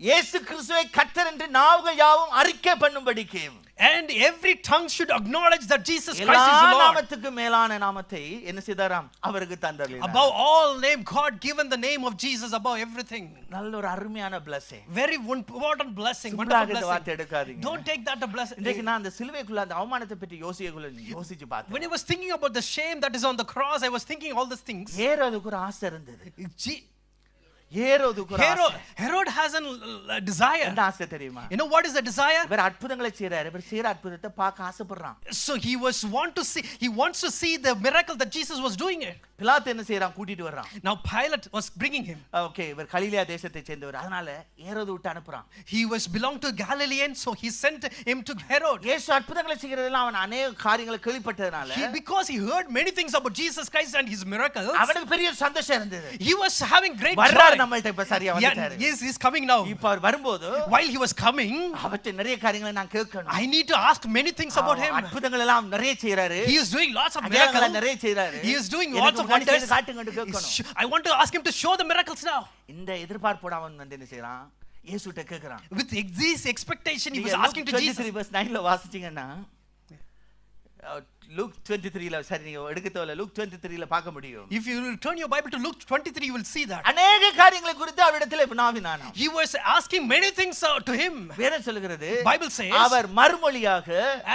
இயேசு கிறிஸ்துவை கர்த்தர் என்று நாவுகள் யாவும் அறிக்கை பண்ணும்படிக்கு, and every tongue should acknowledge that Jesus Christ is the Lord. நாமத்துக்கு மேலான நாமத்தை என்ன செய்தாராம்? அவருக்கு தந்தருளினார். Above all name, God given the name of Jesus above everything. நல்ல ஒரு அருமையான blessing. Very important blessing, wonderful blessing. Don't take that a blessing. இன்னைக்கு நான் அந்த சிலுவைக்குள்ள அந்த அவமானத்தை பற்றி யோசிச்சு பார்த்தேன். When I was thinking about the shame that is on the cross, I was thinking all these things. ஏரோதுக்கு ஒரு ஆசை இருந்தது. Herod has a desire. என்ன ஆசை தெரியுமா? You know what is the desire? இவர் அற்புதங்களை செய்றார். இவர் செய்யற அற்புதத்தை பார்க்க ஆசைப்படுறான். So he wants to see the miracle that Jesus was doing it. பிலாத்து என்ன செய்யறான்? கூட்டிட்டு வர்றான். Now Pilate was bringing him. Okay, இவர் கலிலேயா தேசத்தை சேர்ந்தவர், அதனால ஏரோது விட்டு அனுப்புறான். He was belonged to Galilean, so he sent him to Herod. இயேசு அற்புதங்களை செய்கிறதெல்லாம் அவன் அநேக காரியங்களை கேள்விப்பட்டதனால Because he heard many things about Jesus Christ and his miracles, அவனுக்கு பெரிய சந்தோஷம் இருந்தது. he was having great வர்றாரு joy. நம்மள்ட்ட இப்ப சரியா வந்துட்டாரு. Yes, he's coming now. இப்ப அவர் வரும்போது While he was coming, அவர்ட்ட நிறைய காரியங்களை நான் கேட்கணும். I need to ask many things about him. அற்புதங்கள் எல்லாம் நிறைய செய்றாரு. He is doing lots of அடையாளங்களை miracles. நிறைய செய்றாரு. He is doing lots of wonders. காட்டுங்கன்னு கேட்கணும். I want to ask him to show the miracles now. இந்த எதிர்பார்ப்போட அவன் வந்து என்ன செய்றான்? இயேசுட்ட கேக்குறான். With this expectation, he was asking to Jesus. 23:9ல வாசிச்சீங்கன்னா Luke 23ல சரி நீங்க எடுக்கத்தோல Luke 23ல பார்க்க முடியும். If you turn your Bible to Luke 23, you will see that. அநேக காரியங்களை குறித்து அவரிடத்தில் வினாவினானாம். He was asking many things to him. வேதம் சொல்கிறது, Bible says, அவர் மறுமொழியாக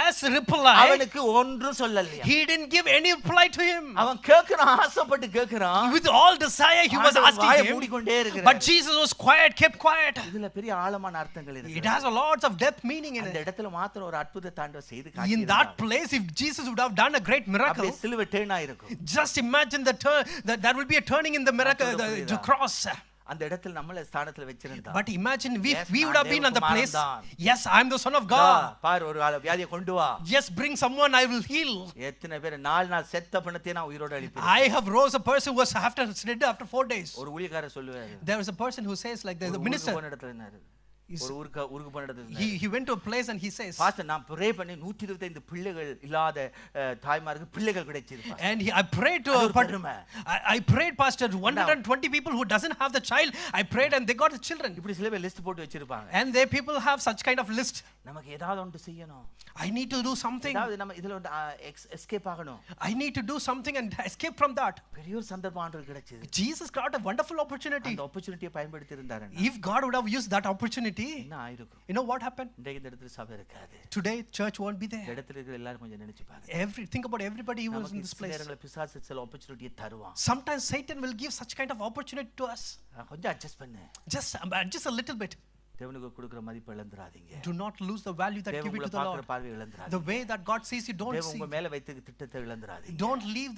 as reply, அவனுக்கு ஒன்றும் சொல்லலையா. he didn't give any reply to him. அவன் கேக்குறான், ஆசைப்பட்டு கேக்குறான். With all desire, he was வாயை asking him. மூடிக்கொண்டே இருக்கிறார். But Jesus was quiet, kept quiet. இதுல பெரிய ஆழமான அர்த்தங்கள் இருக்கு. It has a lot of depth meaning in அந்த it. இடத்துல மாத்திரம் ஒரு அற்புத தாண்டவம் செய்து In காட்டினார். that place, if Jesus would have done a great miracle, அப்படியே சிலுவை டேர்ன் ஆயிருக்கும். just imagine the turn, that there will be a turning in the miracle, the cross. அந்த இடத்துல நம்மள ஸ்தானத்துல வெச்சிருந்தா. But imagine if Yes, we would have been on the place. தேவகுமாரன்தான். Yes, I am the son of God. பார் ஒரு வியாதியை கொண்டு வா. Yes, bring someone, I will heal. எத்தனை பேர் 4 நாள் செத்த பணத்தை நான் உயிரோட அழிப்பேன். I have rose a person who was dead after 4 days. ஒரு ஊழியக்காரர் சொல்லுவாரு. There is a person who says like the minister. போன இடத்துல இருந்தாரு. ஒரு ஊருக்கு போன இடத்துல இருந்தாரு. He went to a place and he says, pastor நான் ப்ரே பண்ணி 125 பிள்ளைகள் இல்லாத தாய்மாருக்கு பிள்ளைகள் கிடைச்சிருக்கு. and I prayed to I prayed, pastor, 120 people who doesn't have the child, I prayed and they got the children. இப்படி சில பேர் லிஸ்ட் போட்டு வச்சிருப்பாங்க. And they people have such kind of list. நமக்கு ஏதாவது ஒன்று செய்யணும். I need to do something. ஏதாவது நம்ம இதுல எஸ்கேப் ஆகணும். I need to do something and escape from that. பெரிய ஒரு சந்தர்ப்பம் ஆண்டவருக்கு கிடைச்சது. Jesus got a wonderful opportunity. அந்த ஆப்பர்சூனிட்டியை பயன்படுத்தி இருந்தாருன்னா If God would have used that opportunity, என்ன ஆயிருக்கும்? you know what happened? இன்றைக்கு இந்த இடத்துல சபை இருக்காது. Today church won't be இந்த there. இடத்துல இருக்கிற எல்லாரும் கொஞ்சம் நினைச்சு பாருங்க. Think about everybody who was in this place. நேரங்களில் பிசாசு சில ஆப்பர்சூனிட்டியை தருவான். Sometimes Satan will give such kind of opportunity to us. கொஞ்சம் அட்ஜஸ்ட் பண்ணு. Just a little bit. தேவனுக்கு கொடுக்கிற மதிப்பு இழந்துராதீங்க. Do not lose the value that give it to the Lord. பார்வை இழந்துராதீங்க. The way that God sees you, don't தேவன் see. உங்க மேல வைத்த திட்டத்தை இழந்துராதீங்க. Don't leave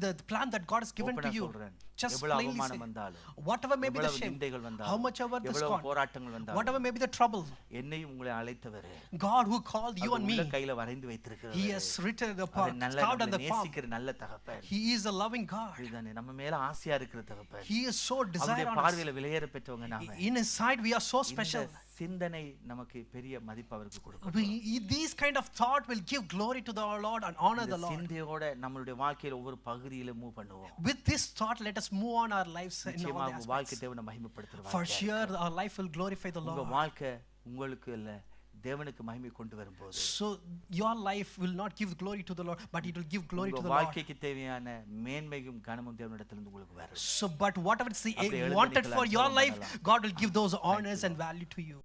the plan that God has given to you. Just plainly say, whatever may be the shame, how much ever the scorn, whatever may be the trouble, என்னையும் உங்களை அழைத்தவரே, God who called you and me, கையில வரைந்து வைத்திருக்கிறார். He has written the part, carved on the palm. நேசிக்கிற நல்ல தகப்பன். He is a loving God. இதுதானே நம்ம மேல ஆசையா இருக்கிற தகப்பன். He is so desirous. அவருடைய பார்வையில விலையேற பெற்றவங்க நாம. In His sight we are so special. சிந்தனை நமக்கு பெரிய மதிப்பு அவருக்கு கொடுக்கும். These kind of thought will give glory to the Lord and honor the Lord. சிந்தையோட நம்மளுடைய வாழ்க்கையில ஒவ்வொரு பகுதியில மூவ் பண்ணுவோம். With this thought, let us move on our lives in all aspects. வாழ்க்கை தேவனை மகிமைப்படுத்துவார். For sure our life will glorify the Lord. உங்க வாழ்க்கை உங்களுக்கு இல்ல தேவனுக்கு மகிமை கொண்டு வரும்போது, so your life will not give glory to the Lord, but it will give glory to the Lord. வாழ்க்கைக்கு தேவையான மேன்மையும் கனமும் தேவனிடத்திலிருந்து உங்களுக்கு வரும். So but whatever is wanted for your life, God will give those honors and value to you.